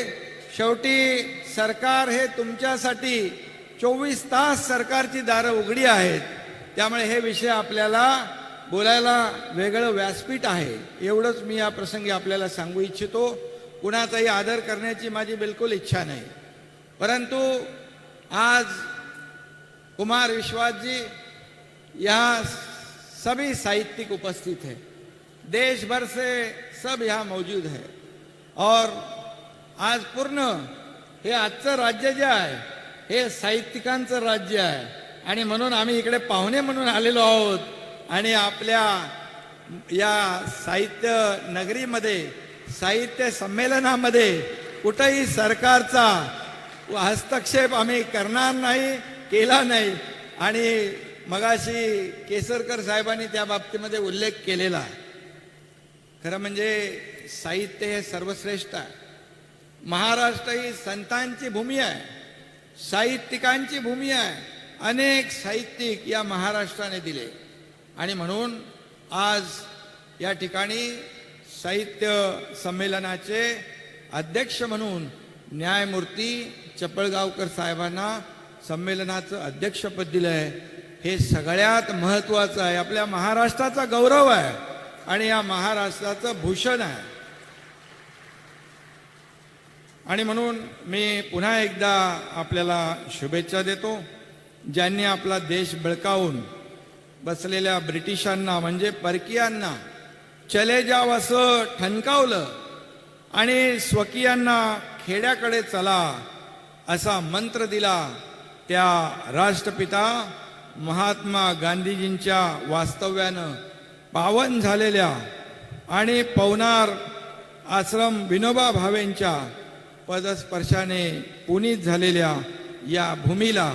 शेवटी सरकार हे तुमच्यासाठी 24 तास सरकारची दारं उघडी आहेत. त्यामुळे हे विषय आपल्याला बोलायला वेगळं व्यासपीठ आहे, एवढंच मी या प्रसंगी आपल्याला सांगू इच्छितो. कुणाचाही आदर करण्याची माझी बिलकुल इच्छा नाही, परंतु आज कुमार विश्वास जी यहाँ सभी साहित्यिक उपस्थित हैं, देश भर से सब यहाँ मौजूद है. और आज पूर्ण हे आजचं राज्य जे आहे हे साहित्यिकांचं राज्य आहे. आणि म्हणून आम्ही इकडे पाहुणे म्हणून आलेलो आहोत. आणि आपल्या या साहित्य नगरीमध्ये, साहित्य संमेलनामध्ये कुठेही सरकारचा हस्तक्षेप आम्ही करणार नाही, केला नाही. आणि मगाशी केसरकर साहेबांनी त्या बाबतीमध्ये उल्लेख केलेला आहे. खरं म्हणजे साहित्य हे सर्वश्रेष्ठ आहे. महाराष्ट्र ही संतांची भूमी आहे, साहित्यिकांची भूमी आहे. अनेक साहित्यिक या महाराष्ट्राने दिले. आणि म्हणून आज या ठिकाणी साहित्य संमेलनाचे अध्यक्ष म्हणून न्यायमूर्ती चपळगावकर साहेबांना संमेलनाचं अध्यक्षपद दिलं आहे. हे सगळ्यात महत्त्वाचं आहे. आपल्या महाराष्ट्राचा गौरव आहे आणि या महाराष्ट्राचं भूषण आहे. आणि म्हणून मी पुन्हा एकदा आपल्याला शुभेच्छा देतो. ज्यांनी आपला देश बळकावून बसलेल्या ब्रिटिशांना म्हणजे परकीयांना चले जाव असं ठणकावलं आणि स्वकीयांना खेड्याकडे चला असा मंत्र दिला, त्या राष्ट्रपिता महात्मा गांधीजींच्या वास्तव्यानं पावन झालेल्या आणि पवनार आश्रम विनोबा भावेंच्या पदस्पर्शाने पुनीत झालेल्या या भूमीला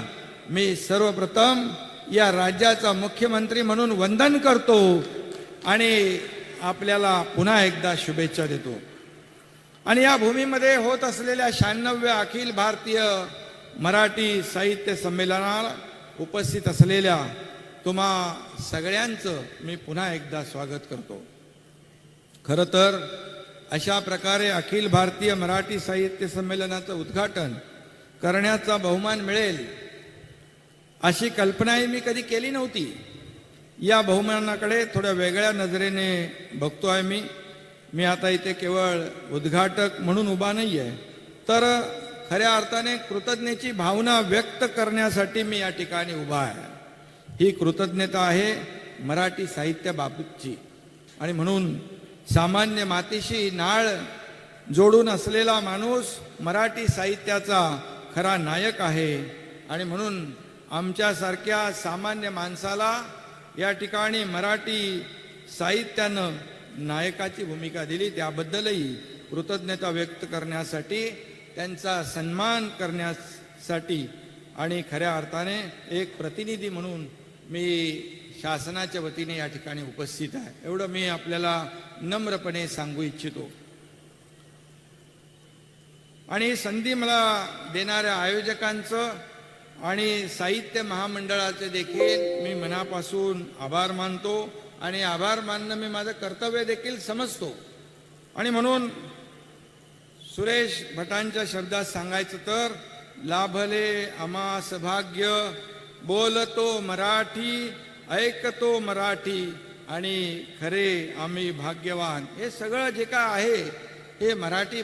मी सर्वप्रथम या राज्याचा मुख्यमंत्री म्हणून वंदन करतो आणि आपल्याला पुन्हा एकदा शुभेच्छा देतो. आणि या भूमीमध्ये होत असलेल्या 96व्या अखिल भारतीय मराठी साहित्य संमेलनाला उपस्थित असलेल्या तुम्हा सगळ्यांचं मी पुन्हा एकदा स्वागत करतो. खरं तर अशा प्रकारे अखिल भारतीय मराठी साहित्य संमेलनाचं उद्घाटन करण्याचा बहुमान मिळेल अशी कल्पनाही मी कधी केली नव्हती. या बहुमानाकडे थोड्या वेगळ्या नजरेने बघतोय मी आता इथे केवळ उद्घाटक म्हणून उभा नाही आहे, तर खऱ्या अर्थाने कृतज्ञतेची भावना व्यक्त करण्यासाठी मी या ठिकाणी उभा आहे. ही कृतज्ञता आहे मराठी साहित्याबाबतची. आणि म्हणून सामान्य मातीशी नाळ जोडून असलेला माणूस मराठी साहित्याचा खरा नायक आहे. आणि म्हणून आमच्यासारख्या सामान्य माणसाला या ठिकाणी मराठी साहित्यानं नायकाची भूमिका दिली, त्याबद्दलही कृतज्ञता व्यक्त करण्यासाठी, त्यांचा सन्मान करण्यासाठी आणि खऱ्या अर्थाने एक प्रतिनिधी म्हणून मी शासनाच्या वतीने या ठिकाणी उपस्थित आहे, एवढं मी आपल्याला नम्रपणे सांगू इच्छितो. आणि संधी मला देणाऱ्या आयोजकांचं आणि साहित्य महामंडळाचे देखील मी मनापासून आभार मानतो आणि आभार मानणं मी माझं कर्तव्य देखील समजतो. आणि म्हणून सुरेश भटांच्या शब्दात सांगायचं तर, लाभले आम्हास भाग्य, बोलतो मराठी, ऐकतो मराठी आणि खरे आम्ही भाग्यवान. हे सगळं जे काय आहे हे मराठी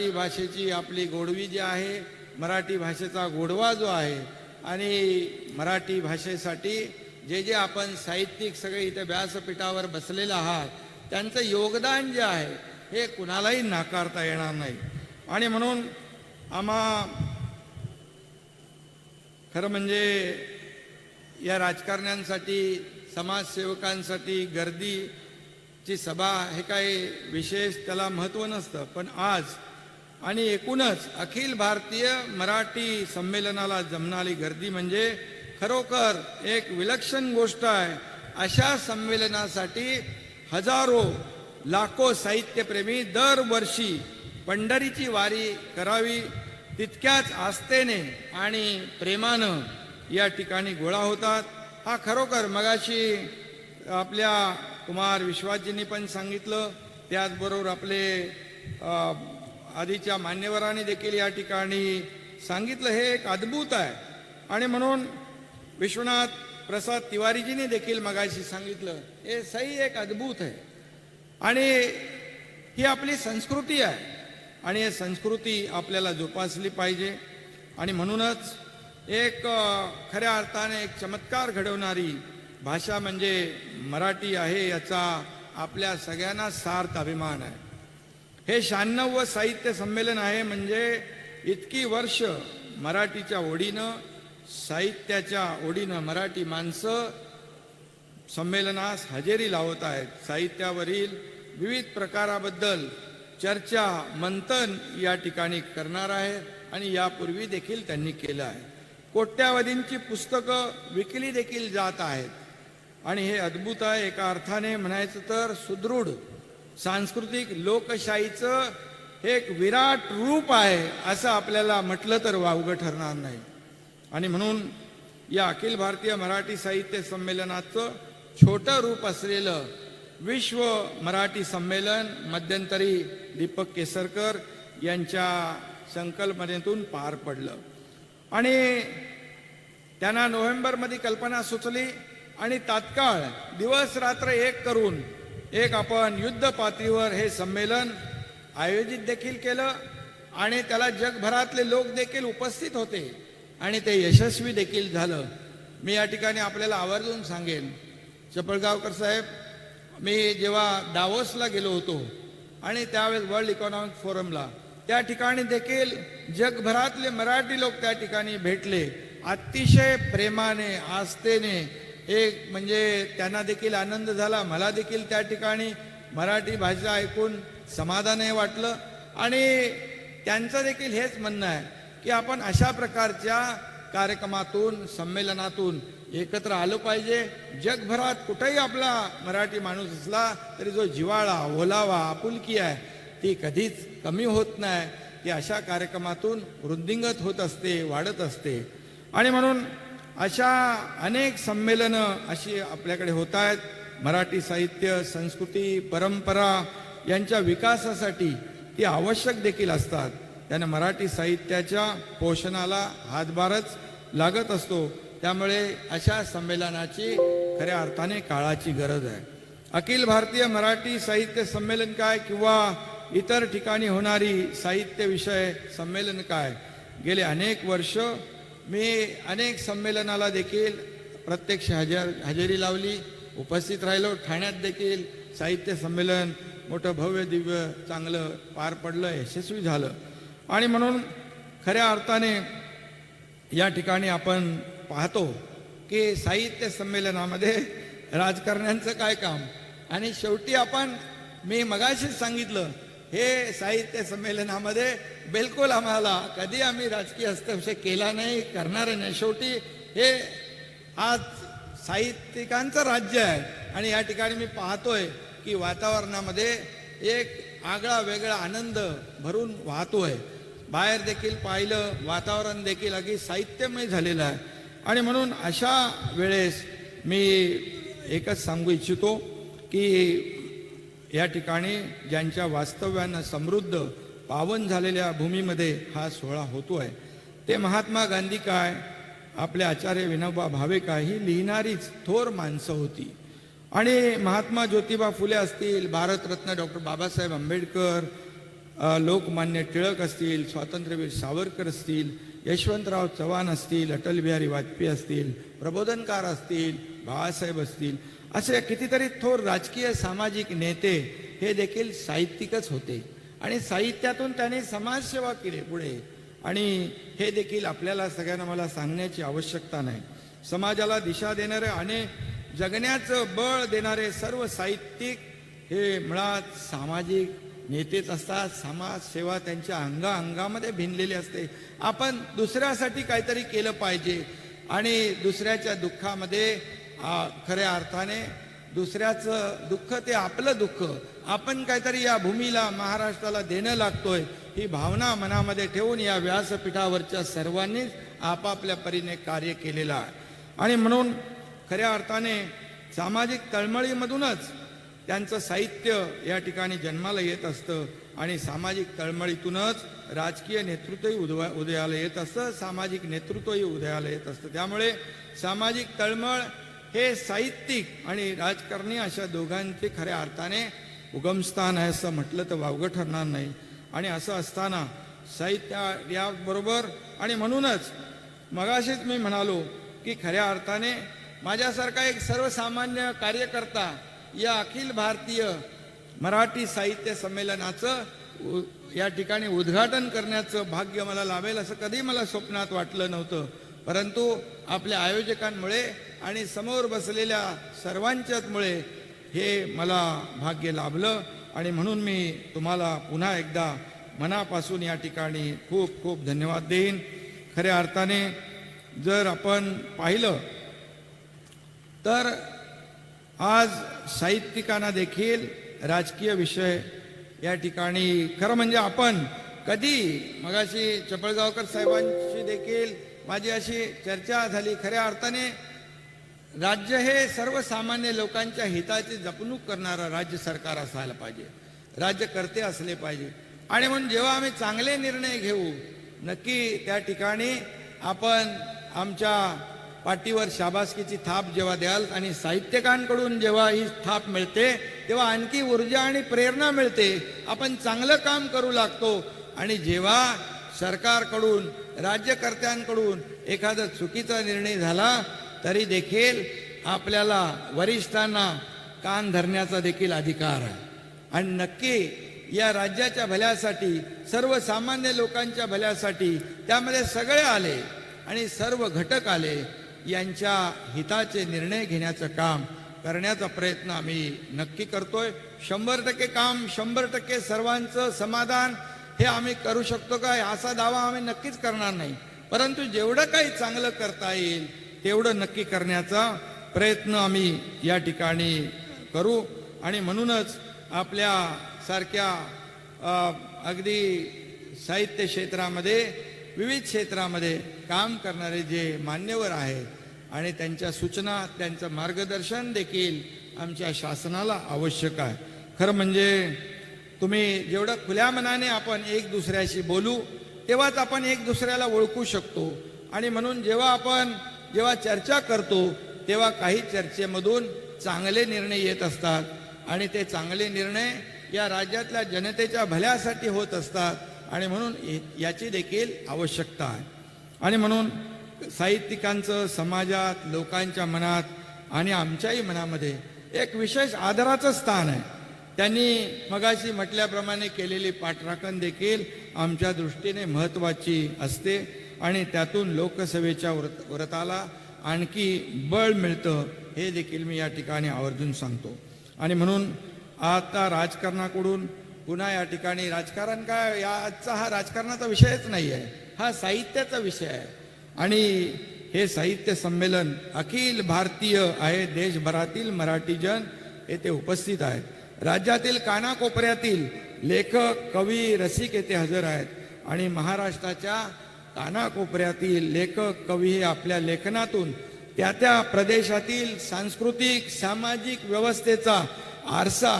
भाषेची आपली गोडवी जी आहे, मराठी भाषेचा गोडवा जो आहे, आणि मराठी भाषेसाठी जे जे आपण साहित्यिक सगळे इथे व्यासपीठावर बसलेले आहात, त्यांचं योगदान जे आहे हे कुणालाही नाकारता येणार नाही. आणि म्हणून आम्हा खरं म्हणजे या राजकारण्यांसाठी, समाजसेवकांसाठी गर्दीची सभा हे काही विशेष त्याला महत्त्व नसतं, पण आज आणि एकूणच अखिल भारतीय मराठी संमेलनाला जमणारी गर्दी म्हणजे खरोखर एक विलक्षण गोष्ट आहे. अशा संमेलनासाठी हजारो लाखो साहित्यप्रेमी दरवर्षी पंढरीची वारी करावी तितक्याच आस्थेने आणि प्रेमानं या ठिकाणी गोळा होतात. हा खरोखर मगाशी आपल्या कुमार विश्वासजींनी पण सांगितलं, त्याचबरोबर आपले आधीच्या मान्यवरांनी देखील या ठिकाणी सांगितलं. हे एक अद्भुत आहे. आणि म्हणून विश्वनाथ प्रसाद तिवारीजींनी देखील मगाशी सांगितलं, हे सही एक अद्भुत आहे. आणि ही आपली संस्कृती आहे आणि ही संस्कृती आपल्याला जोपासली पाहिजे. आणि म्हणूनच एक खऱ्या अर्थाने एक चमत्कार घडवणारी भाषा म्हणजे मराठी आहे, याचा आपल्या सगळ्यांना सार्थ अभिमान आहे. हे 96वं साहित्य संमेलन आहे. म्हणजे इतकी वर्ष मराठीच्या ओढीनं, साहित्याच्या ओढीनं मराठी माणसं संमेलनास हजेरी लावत आहेत. साहित्यावरील विविध प्रकाराबद्दल चर्चा, मंथन या ठिकाणी करणार आहे आणि यापूर्वी देखील त्यांनी केलं आहे. कोट्यावधींची पुस्तकं विकली देखील जात आहेत. आणि हे अद्भुत आहे. एका अर्थाने म्हणायचं तर सुदृढ सांस्कृतिक लोकशाहीचं हे एक विराट रूप आहे, असं आपल्याला म्हटलं तर वावगं ठरणार नाही. आणि म्हणून या अखिल भारतीय मराठी साहित्य संमेलनाचं छोटं रूप असलेलं विश्व मराठी संमेलन मध्यंतरी दीपक केसरकर यांच्या संकल्पनेतून पार पडलं. आणि त्यांना नोव्हेंबरमध्ये कल्पना सुचली आणि तात्काळ दिवस रात्र एक करून एक आपण युद्ध पातळीवर हे संमेलन आयोजित देखील केलं. आणि त्याला जगभरातले लोक देखील उपस्थित होते आणि ते यशस्वी देखील झालं. मी या ठिकाणी आपल्याला आवर्जून सांगेन, चपळगावकर साहेब, मी जेव्हा दावोसला गेलो होतो आणि त्यावेळेस वर्ल्ड इकॉनॉमिक फोरमला, त्या ठिकाणी देखील जगभरातले मराठी लोक त्या ठिकाणी भेटले. अतिशय प्रेमाने, आस्थेने, एक म्हणजे त्यांना देखील आनंद झाला, मला देखील त्या ठिकाणी मराठी भाषा ऐकून समाधानही वाटलं. आणि त्यांचं देखील हेच म्हणणं आहे की आपण अशा प्रकारच्या कार्यक्रमातून, संमेलनातून एकत्र आलो पाहिजे. जगभरात कुठेही आपला मराठी माणूस असला तरी जो जिव्हाळा, ओलावा, आपुलकी आहे ती कधीच कमी होत नाही. ती अशा कार्यक्रमातून वृद्धिंगत होत असते, वाढत असते. आणि म्हणून अशा अनेक संमेलनं अशी आपल्याकडे होत आहेत. मराठी साहित्य, संस्कृती, परंपरा यांच्या विकासासाठी ती आवश्यक देखील असतात. त्यानं मराठी साहित्याच्या पोषणाला हातभारच लागत असतो. त्यामुळे अशा संमेलनाची खऱ्या अर्थाने काळाची गरज आहे. अखिल भारतीय मराठी साहित्य संमेलन काय किंवा इतर ठिकाणी होणारी साहित्य विषय संमेलन काय, गेले अनेक वर्ष मी अनेक संमेलनाला देखील प्रत्यक्ष हजेरी लावली, उपस्थित राहिलो. ठाण्यात देखील साहित्य संमेलन मोठं भव्य दिव्य चांगलं पार पडलं, यशस्वी झालं. आणि म्हणून खऱ्या अर्थाने या ठिकाणी आपण पाहतो की साहित्य संमेलनामध्ये राजकारण्यांचं काय काम. आणि शेवटी मी मगाशीच सांगितलं, हे साहित्य संमेलनामध्ये बिलकुल आम्हाला कधी आम्ही राजकीय हस्तक्षेप केला नाही, करणार नाही. शेवटी हे आज साहित्यिकांचं राज्य आहे. आणि या ठिकाणी मी पाहतोय की वातावरणामध्ये एक आगळा वेगळा आनंद भरून वाहतोय. बाहेर देखील पाहिलं, वातावरण देखील अगदी साहित्यमय झालेलं आहे. आणि म्हणून अशा वेळेस मी एकच सांगू इच्छितो की या ठिकाणी ज्यांच्या वास्तव्यानं समृद्ध पावन झालेल्या भूमीमध्ये हा सोहळा होतोय ते महात्मा गांधी काय, आपले आचार्य विनोबा भावे काय, ही लिहिणारीच थोर माणसं होती. आणि महात्मा ज्योतिबा फुले असतील, भारतरत्न डॉक्टर बाबासाहेब आंबेडकर, लोकमान्य टिळक असतील, स्वातंत्र्यवीर सावरकर असतील, यशवंतराव चव्हाण असतील, अटल बिहारी वाजपेयी असतील, प्रबोधनकार असतील, बाळासाहेब असतील, असे कितीतरी थोर राजकीय सामाजिक नेते हे देखील साहित्यिकच होते. आणि साहित्यातून त्यांनी समाजसेवा केली पुढे. आणि हे देखील आपल्याला सगळ्यांना मला सांगण्याची आवश्यकता नाही. समाजाला दिशा देणारे आणि जगण्याचं बळ देणारे सर्व साहित्यिक हे मुळात सामाजिक नेतेच असतात. समाजसेवा त्यांच्या अंगामध्ये भिनलेली असते. आपण दुसऱ्यासाठी काहीतरी केलं पाहिजे आणि दुसऱ्याच्या दुःखामध्ये खऱ्या अर्थाने दुसऱ्याचं दुःख ते आपलं दुःख, आपण काहीतरी या भूमीला, महाराष्ट्राला देणं लागतोय ही भावना मनामध्ये ठेवून या व्यासपीठावरच्या सर्वांनीच आपापल्या परीने कार्य केलेलं आहे. आणि म्हणून खऱ्या अर्थाने सामाजिक तळमळीमधूनच त्यांचं साहित्य या ठिकाणी जन्माला येत असतं आणि सामाजिक तळमळीतूनच राजकीय नेतृत्वही उदयाला येत असतं, सामाजिक नेतृत्वही उदयाला येत असतं. त्यामुळे सामाजिक तळमळ हे साहित्यिक आणि राजकारणी अशा दोघांचे खऱ्या अर्थाने उगमस्थान आहे असं म्हटलं तर वावगं ठरणार नाही. आणि असं असताना साहित्य याबरोबर आणि म्हणूनच मगाशीच मी म्हणालो की खऱ्या अर्थाने माझ्यासारखा एक सर्वसामान्य कार्यकर्ता या अखिल भारतीय मराठी साहित्य संमेलनाचं या ठिकाणी उद्घाटन करण्याचं भाग्य मला लाभेल असं कधी मला स्वप्नात वाटलं नव्हतं. परंतु आपल्या आयोजकांमुळे आणि समोर बसलेल्या सर्वांच्याचमुळे हे मला भाग्य लाभलं. आणि म्हणून मी तुम्हाला पुन्हा एकदा मनापासून या ठिकाणी खूप खूप धन्यवाद देईन. खऱ्या अर्थाने जर आपण पाहिलं तर आज साहित्यिकांना देखील राजकीय विषय या ठिकाणी खरं म्हणजे आपण कधी मगाशी चपळगावकर साहेबांशी देखील माझी अशी चर्चा झाली. खऱ्या अर्थाने राज्य हे सर्वसामान्य लोकांच्या हिताची जपणूक करणारं राज्य सरकार असायला पाहिजे, राज्यकर्ते असले पाहिजे. आणि म्हणून जेव्हा आम्ही चांगले निर्णय घेऊ नक्की त्या ठिकाणी आपण आमच्या पाठीवर शाबासकीची थाप जेव्हा द्याल आणि साहित्यिकांकडून जेव्हा ही थाप मिळते तेव्हा आणखी ऊर्जा आणि प्रेरणा मिळते, आपण चांगलं काम करू लागतो. आणि जेव्हा सरकारकडून राज्यकर्त्यांकडून एखादा चुकीचा निर्णय झाला तरी देखील आपल्याला वरिष्ठांना कान धरण्याचा देखील अधिकार आहे. आणि नक्की या राज्याच्या भल्यासाठी सर्वसामान्य लोकांच्या भल्यासाठी त्यामध्ये सगळे आले आणि सर्व घटक आले यांच्या हिताचे निर्णय घेण्याचं काम करण्याचा प्रयत्न आम्ही नक्की करतोय. 100% काम 100% सर्वांचं समाधान हे आम्ही करू शकतो का असा दावा आम्ही नक्कीच करणार नाही. परंतु जेवढं काही चांगलं करता येईल तेवढं नक्की करण्याचा प्रयत्न आम्ही या ठिकाणी करू. आणि म्हणूनच आपल्या सारख्या अगदी साहित्य क्षेत्रामध्ये विविध क्षेत्रामध्ये काम करणारे जे मान्यवर आहेत आणि त्यांच्या सूचना त्यांचं मार्गदर्शन देखील आमच्या शासनाला आवश्यक आहे. खरं म्हणजे तुम्ही जेवढं खुल्या मनाने आपण एक दुसऱ्याशी बोलू तेव्हाच आपण एक दुसऱ्याला ओळखू शकतो. आणि म्हणून जेव्हा चर्चा करतो तेव्हा काही चर्चेमधून चांगले निर्णय येत असतात आणि ते चांगले निर्णय या राज्यातल्या जनतेच्या भल्यासाठी होत असतात. आणि म्हणून याची देखील आवश्यकता आहे. आणि म्हणून साहित्यिकांचं समाजात लोकांच्या मनात आणि आमच्याही मनामध्ये एक विशेष आदराचं स्थान आहे. त्यांनी मगाशी म्हटल्याप्रमाणे केलेली पाठराखण देखील आमच्या दृष्टीने महत्त्वाची असते आणि त्यातून लोकसभेच्या व्रताला आणखी बळ मिळतं हे देखील मी या ठिकाणी आवर्जून सांगतो. आणि म्हणून आता राजकारणाकडून पुन्हा या ठिकाणी राजकारण काय आजचा हा राजकारणाचा विषयच नाही आहे, हा साहित्याचा विषय आहे. आणि हे साहित्य संमेलन अखिल भारतीय आहे. देशभरातील मराठीजन येथे उपस्थित आहेत. राज्यातील कानाकोपऱ्यातील लेखक कवी रसिक येथे हजर आहेत. आणि महाराष्ट्राच्या कानाकोपऱ्यातील लेखक कवी हे आपल्या लेखनातून त्या प्रदेशातील सांस्कृतिक सामाजिक व्यवस्थेचा आरसा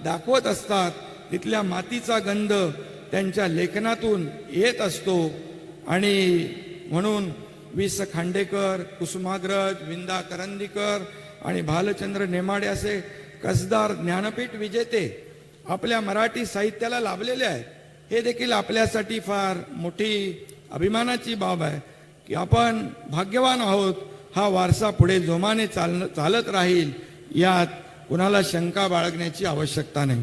दाखवत असतात. तिथल्या मातीचा गंध त्यांच्या लेखनातून येत असतो. आणि म्हणून वि स खांडेकर, कुसुमाग्रज, विंदा करंदीकर आणि भालचंद्र नेमाडे असे कसदार ज्ञानपीठ विजेते आपल्या मराठी साहित्याला लाभलेले आहेत. हे देखील आपल्यासाठी फार मोठी अभिमानाची बाब आहे की आपण भाग्यवान आहोत. हा वारसा पुढे जोमाने चालत राहील यात कुणाला शंका बाळगण्याची आवश्यकता नाही.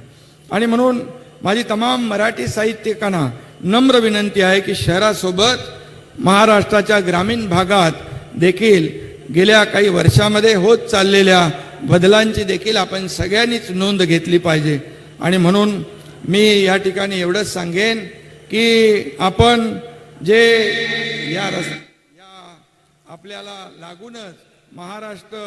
आणि म्हणून माझी तमाम मराठी साहित्यिकांना नम्र विनंती आहे की शहरासोबत महाराष्ट्राच्या ग्रामीण भागात देखील गेल्या काही वर्षामध्ये होत चाललेल्या बदलांची देखील आपण सगळ्यांनीच नोंद घेतली पाहिजे. आणि म्हणून मी या ठिकाणी एवढंच सांगेन की आपण जे या आपल्याला लागूनच महाराष्ट्र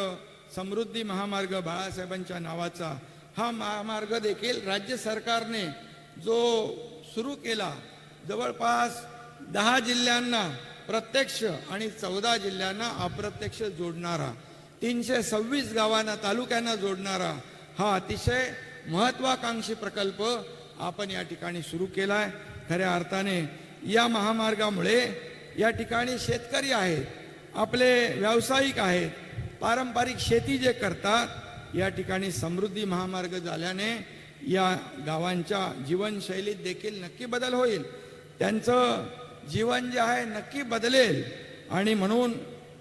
समृद्धी महामार्ग बाळासाहेबांच्या नावाचा हा महामार्ग देखील राज्य सरकारने जो सुरू केला जवळपास 10 जिल्ह्यांना प्रत्यक्ष आणि 14 जिल्ह्यांना अप्रत्यक्ष जोडणारा, 326 गावांना तालुक्यांना जोडणारा हा अतिशय महत्वाकांक्षी प्रकल्प आपण या ठिकाणी सुरू केलाय. खऱ्या अर्थाने या महामार्गामुळे या ठिकाणी शेतकरी आहेत, आपले व्यावसायिक आहेत, पारंपरिक शेती जे करतात, या ठिकाणी समृद्धी महामार्ग झाल्याने या गावांच्या जीवनशैलीत देखील नक्की बदल होईल. त्यांचं जीवन जे आहे नक्की बदलेल आणि म्हणून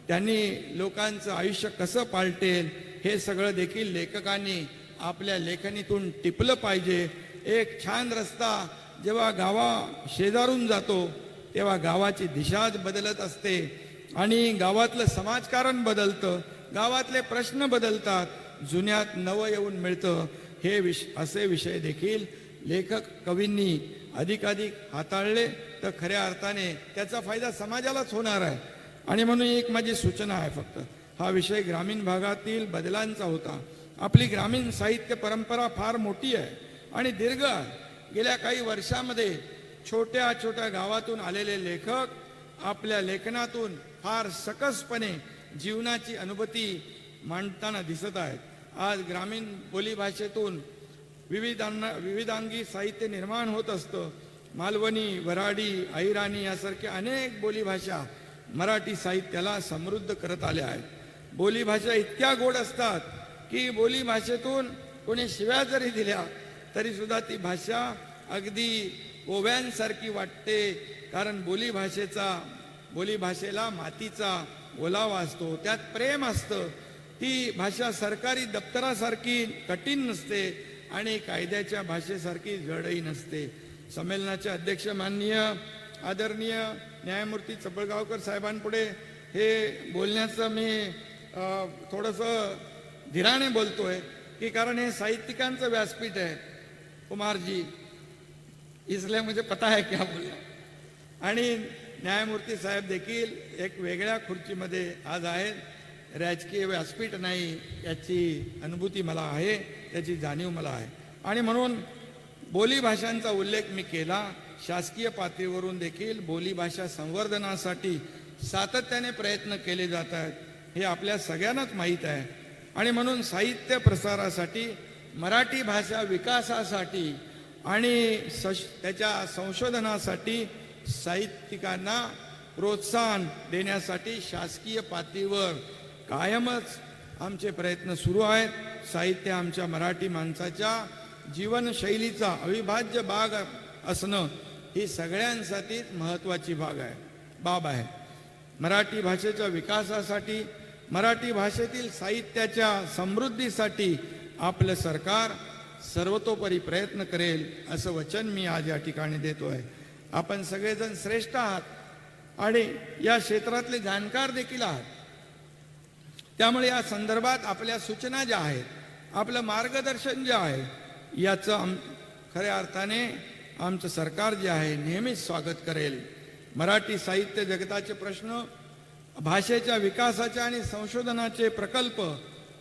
त्यांनी लोकांचं आयुष्य कसं पालटेल हे सगळं देखील लेखकांनी आपल्या लेखणीतून टिपलं पाहिजे. एक छान रस्ता जेव्हा गावा शेजारून जातो तेव्हा गावाची दिशाच बदलत असते आणि गावातलं समाजकारण बदलतं, गावातले प्रश्न बदलतात, जुन्यात नवं येऊन मिळतं. हे असे विषय देखील लेखक कवींनी अधिकाधिक हाताळले तर खऱ्या अर्थाने त्याचा फायदा समाजालाच होणार आहे. आणि म्हणून एक माझी सूचना आहे, फक्त हा विषय ग्रामीण भागातील बदलांचा होता. आपली ग्रामीण साहित्य परंपरा फार मोठी आहे आणि दीर्घ आहे. गेल्या काही वर्षामध्ये छोट्या छोट्या गावातून आलेले लेखक आपल्या लेखनातून फार सकसपणे जीवनाची अनुभूती मांडताना दिसत आहेत. आज ग्रामीण बोलीभाषेतून विविधांगी साहित्य निर्माण होत असतं. मालवणी, वऱ्हाडी, अहिराणी यासारख्या अनेक बोलीभाषा मराठी साहित्याला समृद्ध करत आल्या आहेत. बोलीभाषा इतक्या गोड असतात की बोलीभाषेतून कोणी शिव्या जरी दिल्या तरी सुद्धा ती भाषा अगदी ओव्यांसारखी वाटते, कारण बोलीभाषेला मातीचा ओलावा असतो, त्यात प्रेम असतं. ती भाषा सरकारी दप्तरासारखी कठीण नसते आणि कायद्याच्या भाषेसारखी जडही नसते. संमेलनाचे अध्यक्ष माननीय आदरणीय न्यायमूर्ती चपळगावकर साहेबांपुढे हे बोलण्याचं मी थोडंसं धीराने बोलतोय की कारण हे साहित्यिकांचं व्यासपीठ आहे. कुमार जी इसलिए मुझे पता है क्या बोलना. आणि न्यायमूर्ती साहेब देखील एक वेगळ्या खुर्चीमध्ये आज आहेत. राजकीय व्यासपीठ नाही याची अनुभूती मला आहे, त्याची जाणीव मला आहे. आणि म्हणून बोलीभाषांचा उल्लेख मी केला. शासकीय पातळीवरून देखील बोलीभाषा संवर्धनासाठी सातत्याने प्रयत्न केले जात आहेत, हे आपल्या सगळ्यांनाच माहीत आहे. आणि म्हणून साहित्य प्रसारासाठी, मराठी भाषा विकासासाठी आणि त्याच्या संशोधनासाठी साहित्यिकांना प्रोत्साहन देण्यासाठी शासकीय पातळीवर कायमच आमचे प्रयत्न सुरू आहेत. साहित्य आमच्या मराठी माणसाच्या जीवनशैलीचा अविभाज्य भाग असणं ही सगळ्यांसाठीच महत्त्वाची बाब आहे. मराठी भाषेच्या विकासासाठी, मराठी भाषेतील साहित्याच्या समृद्धीसाठी आपलं सरकार सर्वतोपरी प्रयत्न करेल असं वचन मी आज या ठिकाणी देतोय. आपण सगळेजण श्रेष्ठ आहात आणि या क्षेत्रातले जाणकार देखील आहात. त्यामुळे या संदर्भात आपल्या सूचना ज्या आहेत, आपलं मार्गदर्शन जे आहे, याचं खऱ्या अर्थाने आमचं सरकार जे आहे नेहमीच स्वागत करेल. मराठी साहित्य जगताचे प्रश्न, भाषेच्या विकासाचे आणि संशोधनाचे प्रकल्प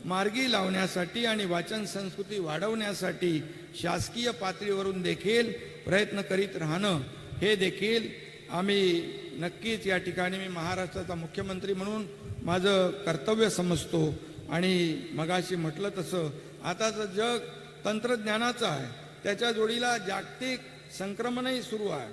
मार्गी लावण्यासाठी आणि वाचन संस्कृती वाढवण्यासाठी शासकीय पातळीवरून देखील प्रयत्न करीत राहणं हे देखील आम्ही नक्कीच या ठिकाणी मी महाराष्ट्राचा मुख्यमंत्री म्हणून माझं कर्तव्य समजतो. आणि मगाशी म्हटलं तसं आताचं जग तंत्रज्ञानाचं आहे, त्याच्या जोडीला जागतिक संक्रमणही सुरू आहे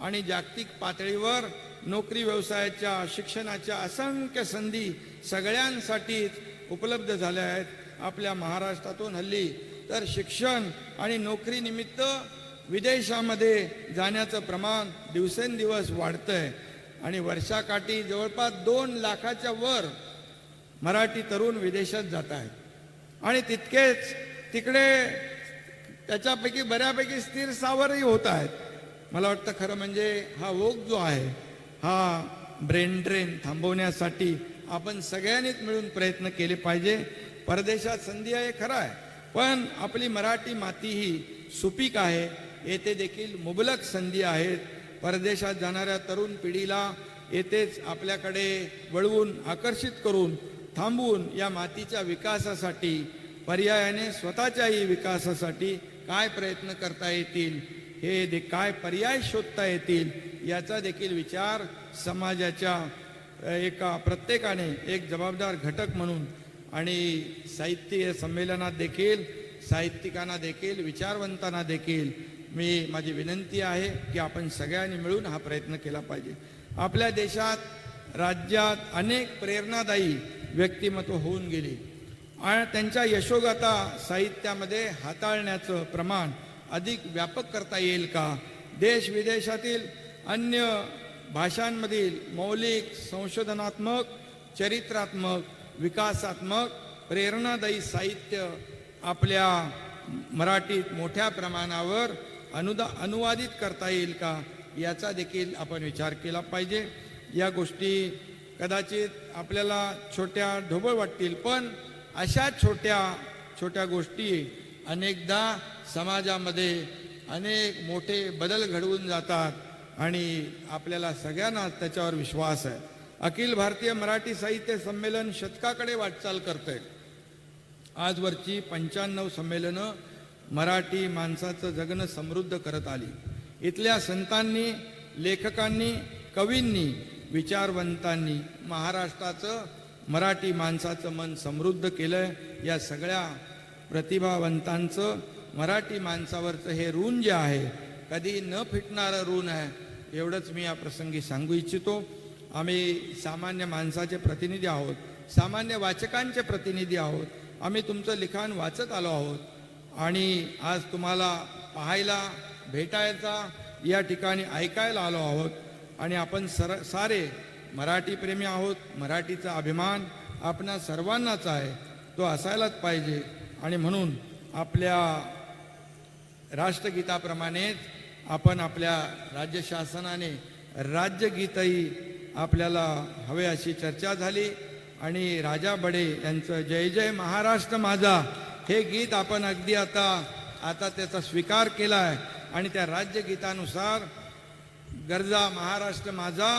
आणि जागतिक पातळीवर नोकरी, व्यवसायाच्या, शिक्षणाच्या असंख्य संधी सगळ्यांसाठीच उपलब्ध झाल्या आहेत. आपल्या महाराष्ट्रातून हल्ली तर शिक्षण आणि नोकरीनिमित्त विदेशामध्ये जाण्याचं प्रमाण दिवसेंदिवस वाढतंय आणि वर्षाकाठी जवळपास 2 लाखाच्या वर मराठी तरुण विदेशात जात आहेत. आणि तितकेच तिकडे त्याच्यापैकी बऱ्यापैकी स्थिर स्थावरही होत आहेत. मला वाटतं खरं म्हणजे हा ओघ जो आहे, हा ब्रेन ड्रेन थांबवण्यासाठी आपण सगळ्यांनीच मिळून प्रयत्न केले पाहिजे. परदेशात संधी आहे खरं आहे, पण आपली मराठी माती ही सुपीक आहे. येथे देखील मुबलक संधी आहेत. परदेशात जाणाऱ्या तरुण पिढीला येथेच आपल्याकडे वळवून आकर्षित करून थांबवून या मातीच्या विकासासाठी, पर्यायाने स्वतःच्याही विकासासाठी काय प्रयत्न करता येतील काय पर्याय शोधता येतील याचा देखील विचार समाजाच्या एका प्रत्येकाने एक जबाबदार घटक म्हणून आणि साहित्य संमेलनात देखील साहित्यिकांना देखील विचारवंतांना देखील माझी विनंती आहे की आपण सगळ्यांनी मिळून हा प्रयत्न केला पाहिजे. आपल्या देशात राज्यात अनेक प्रेरणादायी व्यक्तिमत्व होऊन गेली आणि त्यांच्या यशोगाथा साहित्यामध्ये हाताळण्याचं प्रमाण अधिक व्यापक करता येईल का? देश विदेशातील अन्य भाषांमधील मौलिक संशोधनात्मक चरित्रात्मक विकासात्मक प्रेरणादायी साहित्य आपल्या मराठीत मोठ्या प्रमाणावर अनुवादित करता येईल का याचा देखील आपण विचार केला पाहिजे. या गोष्टी कदाचित आपल्याला छोट्या ढोबळ वाटतील, पण अशा छोट्या छोट्या गोष्टी अनेकदा समाजामध्ये अनेक मोठे बदल घडवून जातात आणि आपल्याला सगळ्यांना त्याच्यावर विश्वास आहे. अखिल भारतीय मराठी साहित्य संमेलन शतकाकडे वाटचाल करतंय. आजवरची 95 संमेलनं मराठी माणसाचं जगणं समृद्ध करत आली. इथल्या संतांनी, लेखकांनी, कवींनी, विचारवंतांनी महाराष्ट्राचं मराठी माणसाचं मन समृद्ध केलंय. या सगळ्या प्रतिभावंतांचं मराठी माणसावरचं हे ऋण जे आहे कधी न फिटणारं ऋण आहे, एवढंच मी या प्रसंगी सांगू इच्छितो. आम्ही सामान्य माणसाचे प्रतिनिधी आहोत, सामान्य वाचकांचे प्रतिनिधी आहोत. आम्ही तुमचं लिखाण वाचत आलो आहोत आणि आज तुम्हाला पाहायला भेटायचा या ठिकाणी ऐकायला आलो आहोत आणि आपण सारे मराठी प्रेमी आहोत. मराठीचा अभिमान आपणा सर्वांनाच आहे, तो असायलाच पाहिजे. आणि म्हणून आपल्या राष्ट्रगीताप्रमाणेच आपण आपल्या राज्य शासनाने राज्यगीतही आपल्याला हवे अशी चर्चा झाली आणि राजा बडे यांचं जय जय महाराष्ट्र माझा हे गीत आपण अगदी आता त्याचा स्वीकार केला आहे आणि त्या राज्यगीतानुसार गरजा महाराष्ट्र माझा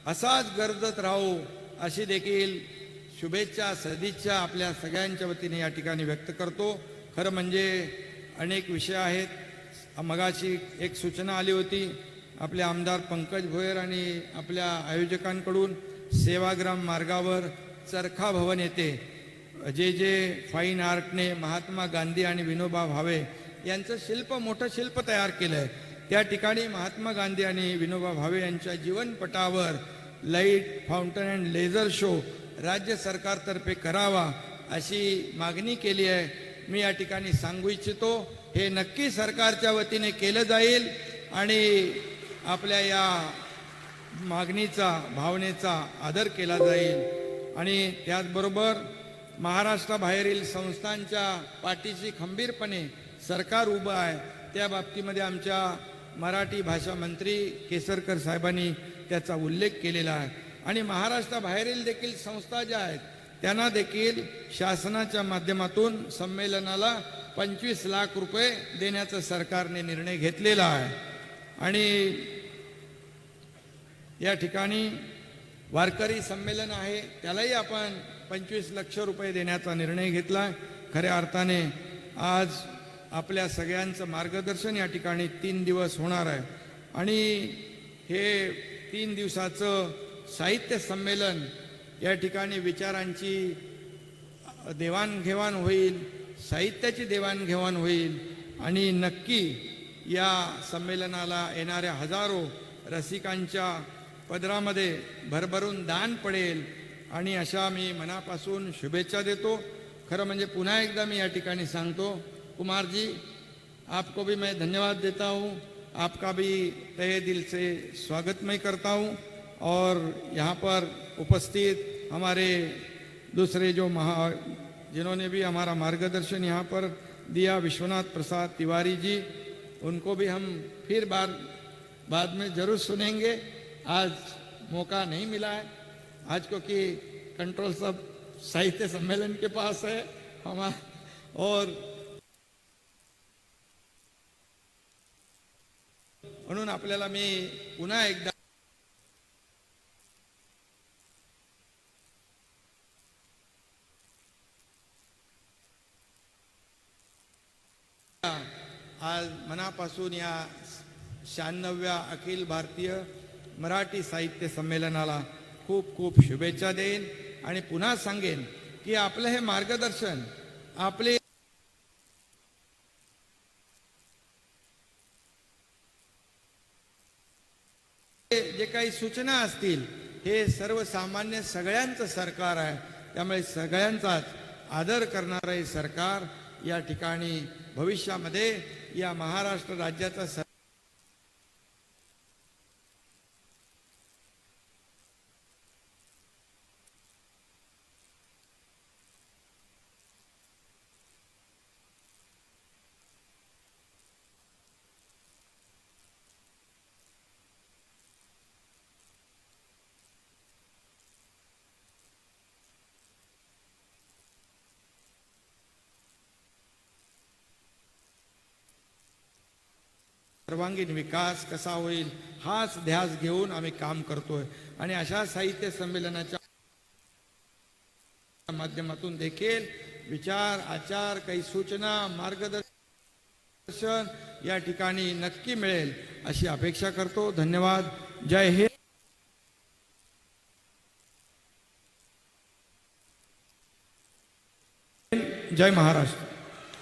असाच गरजत राहू अशी देखील शुभेच्छा सदिच्छा आपल्या सगळ्यांच्या वतीने या ठिकाणी व्यक्त करतो. खरं म्हणजे अनेक विषय आहेत. मगाशी एक सूचना आली होती आपले आमदार पंकज भोयर आणि आपल्या आयोजकांकडून सेवाग्राम मार्गावर चरखा भवन येथे जे फाईन आर्टने महात्मा गांधी आणि विनोबा भावे यांचं मोठं शिल्प तयार केलं आहे. त्या ठिकाणी महात्मा गांधी आणि विनोबा भावे यांच्या जीवनपटावर light fountain and laser show राज्य सरकारतर्फे करावा अशी मागणी केली आहे. मी या ठिकाणी सांगू इच्छितो हे नक्की सरकारच्या वतीने केलं जाईल आणि आपल्या या मागणीचा भावनेचा आदर केला जाईल. आणि त्याचबरोबर महाराष्ट्राबाहेरील संस्थांच्या पाठीशी खंबीरपणे सरकार उभं आहे. त्या बाबतीमध्ये आमच्या मराठी भाषा मंत्री केसरकर साहेबांनी त्याचा उल्लेख केलेला आहे. आणि महाराष्ट्राबाहेरील देखील संस्था ज्या आहेत त्यांना देखील शासनाच्या माध्यमातून संमेलनाला 25 लाख रुपये देण्याचा सरकारने निर्णय घेतलेला आहे. आणि या ठिकाणी वारकरी संमेलन आहे त्यालाही आपण 25 लाख रुपये देण्याचा निर्णय घेतला. खऱ्या अर्थाने आज आपल्या सगळ्यांचं मार्गदर्शन या ठिकाणी 3 दिवस होणार आहे आणि हे 3 दिवसाचं साहित्य संमेलन या ठिकाणी विचारांची देवाणघेवाण होईल, साहित्याची देवाणघेवाण होईल आणि नक्की या संमेलनाला येणाऱ्या हजारो रसिकांच्या पदरामध्ये भरभरून दान पडेल आणि अशा मी मनापासून शुभेच्छा देतो. खरं म्हणजे पुन्हा एकदा मी या ठिकाणी सांगतो, कुमार जी आपको भी मैं धन्यवाद देता हूँ, आपका भी तहे दिल से स्वागत मैं करता हूँ. और यहाँ पर उपस्थित हमारे दूसरे जिन्होंने भी हमारा मार्गदर्शन यहाँ पर दिया, विश्वनाथ प्रसाद तिवारी जी, उनको भी हम फिर बाद में जरूर सुनेंगे. आज मौका नहीं मिला है आज क्योंकि कंट्रोल सब साहित्य सम्मेलन के पास है और म्हणून आपल्याला मी पुन्हा एकदा आज मनापासून या 96व्या अखिल भारतीय मराठी साहित्य संमेलनाला खूप खूप शुभेच्छा देईन आणि पुन्हा सांगेन की आपलं हे मार्गदर्शन, आपले जे काही सूचना असतील हे सर्वसामान्य सगळ्यांचं सरकार आहे. त्यामुळे सगळ्यांचाच आदर करणारं हे सरकार या ठिकाणी भविष्यामध्ये या महाराष्ट्र राज्याचा सर्वांगीण विकास कसा होईल हाच ध्यास घेऊन आम्ही काम करतोय. आणि अशा साहित्य संमेलनाच्या माध्यमातून देखील विचार, आचार, काही सूचना, मार्गदर्शन या ठिकाणी नक्की मिळेल अशी अपेक्षा करतो. धन्यवाद. जय हिंद. जय महाराष्ट्र.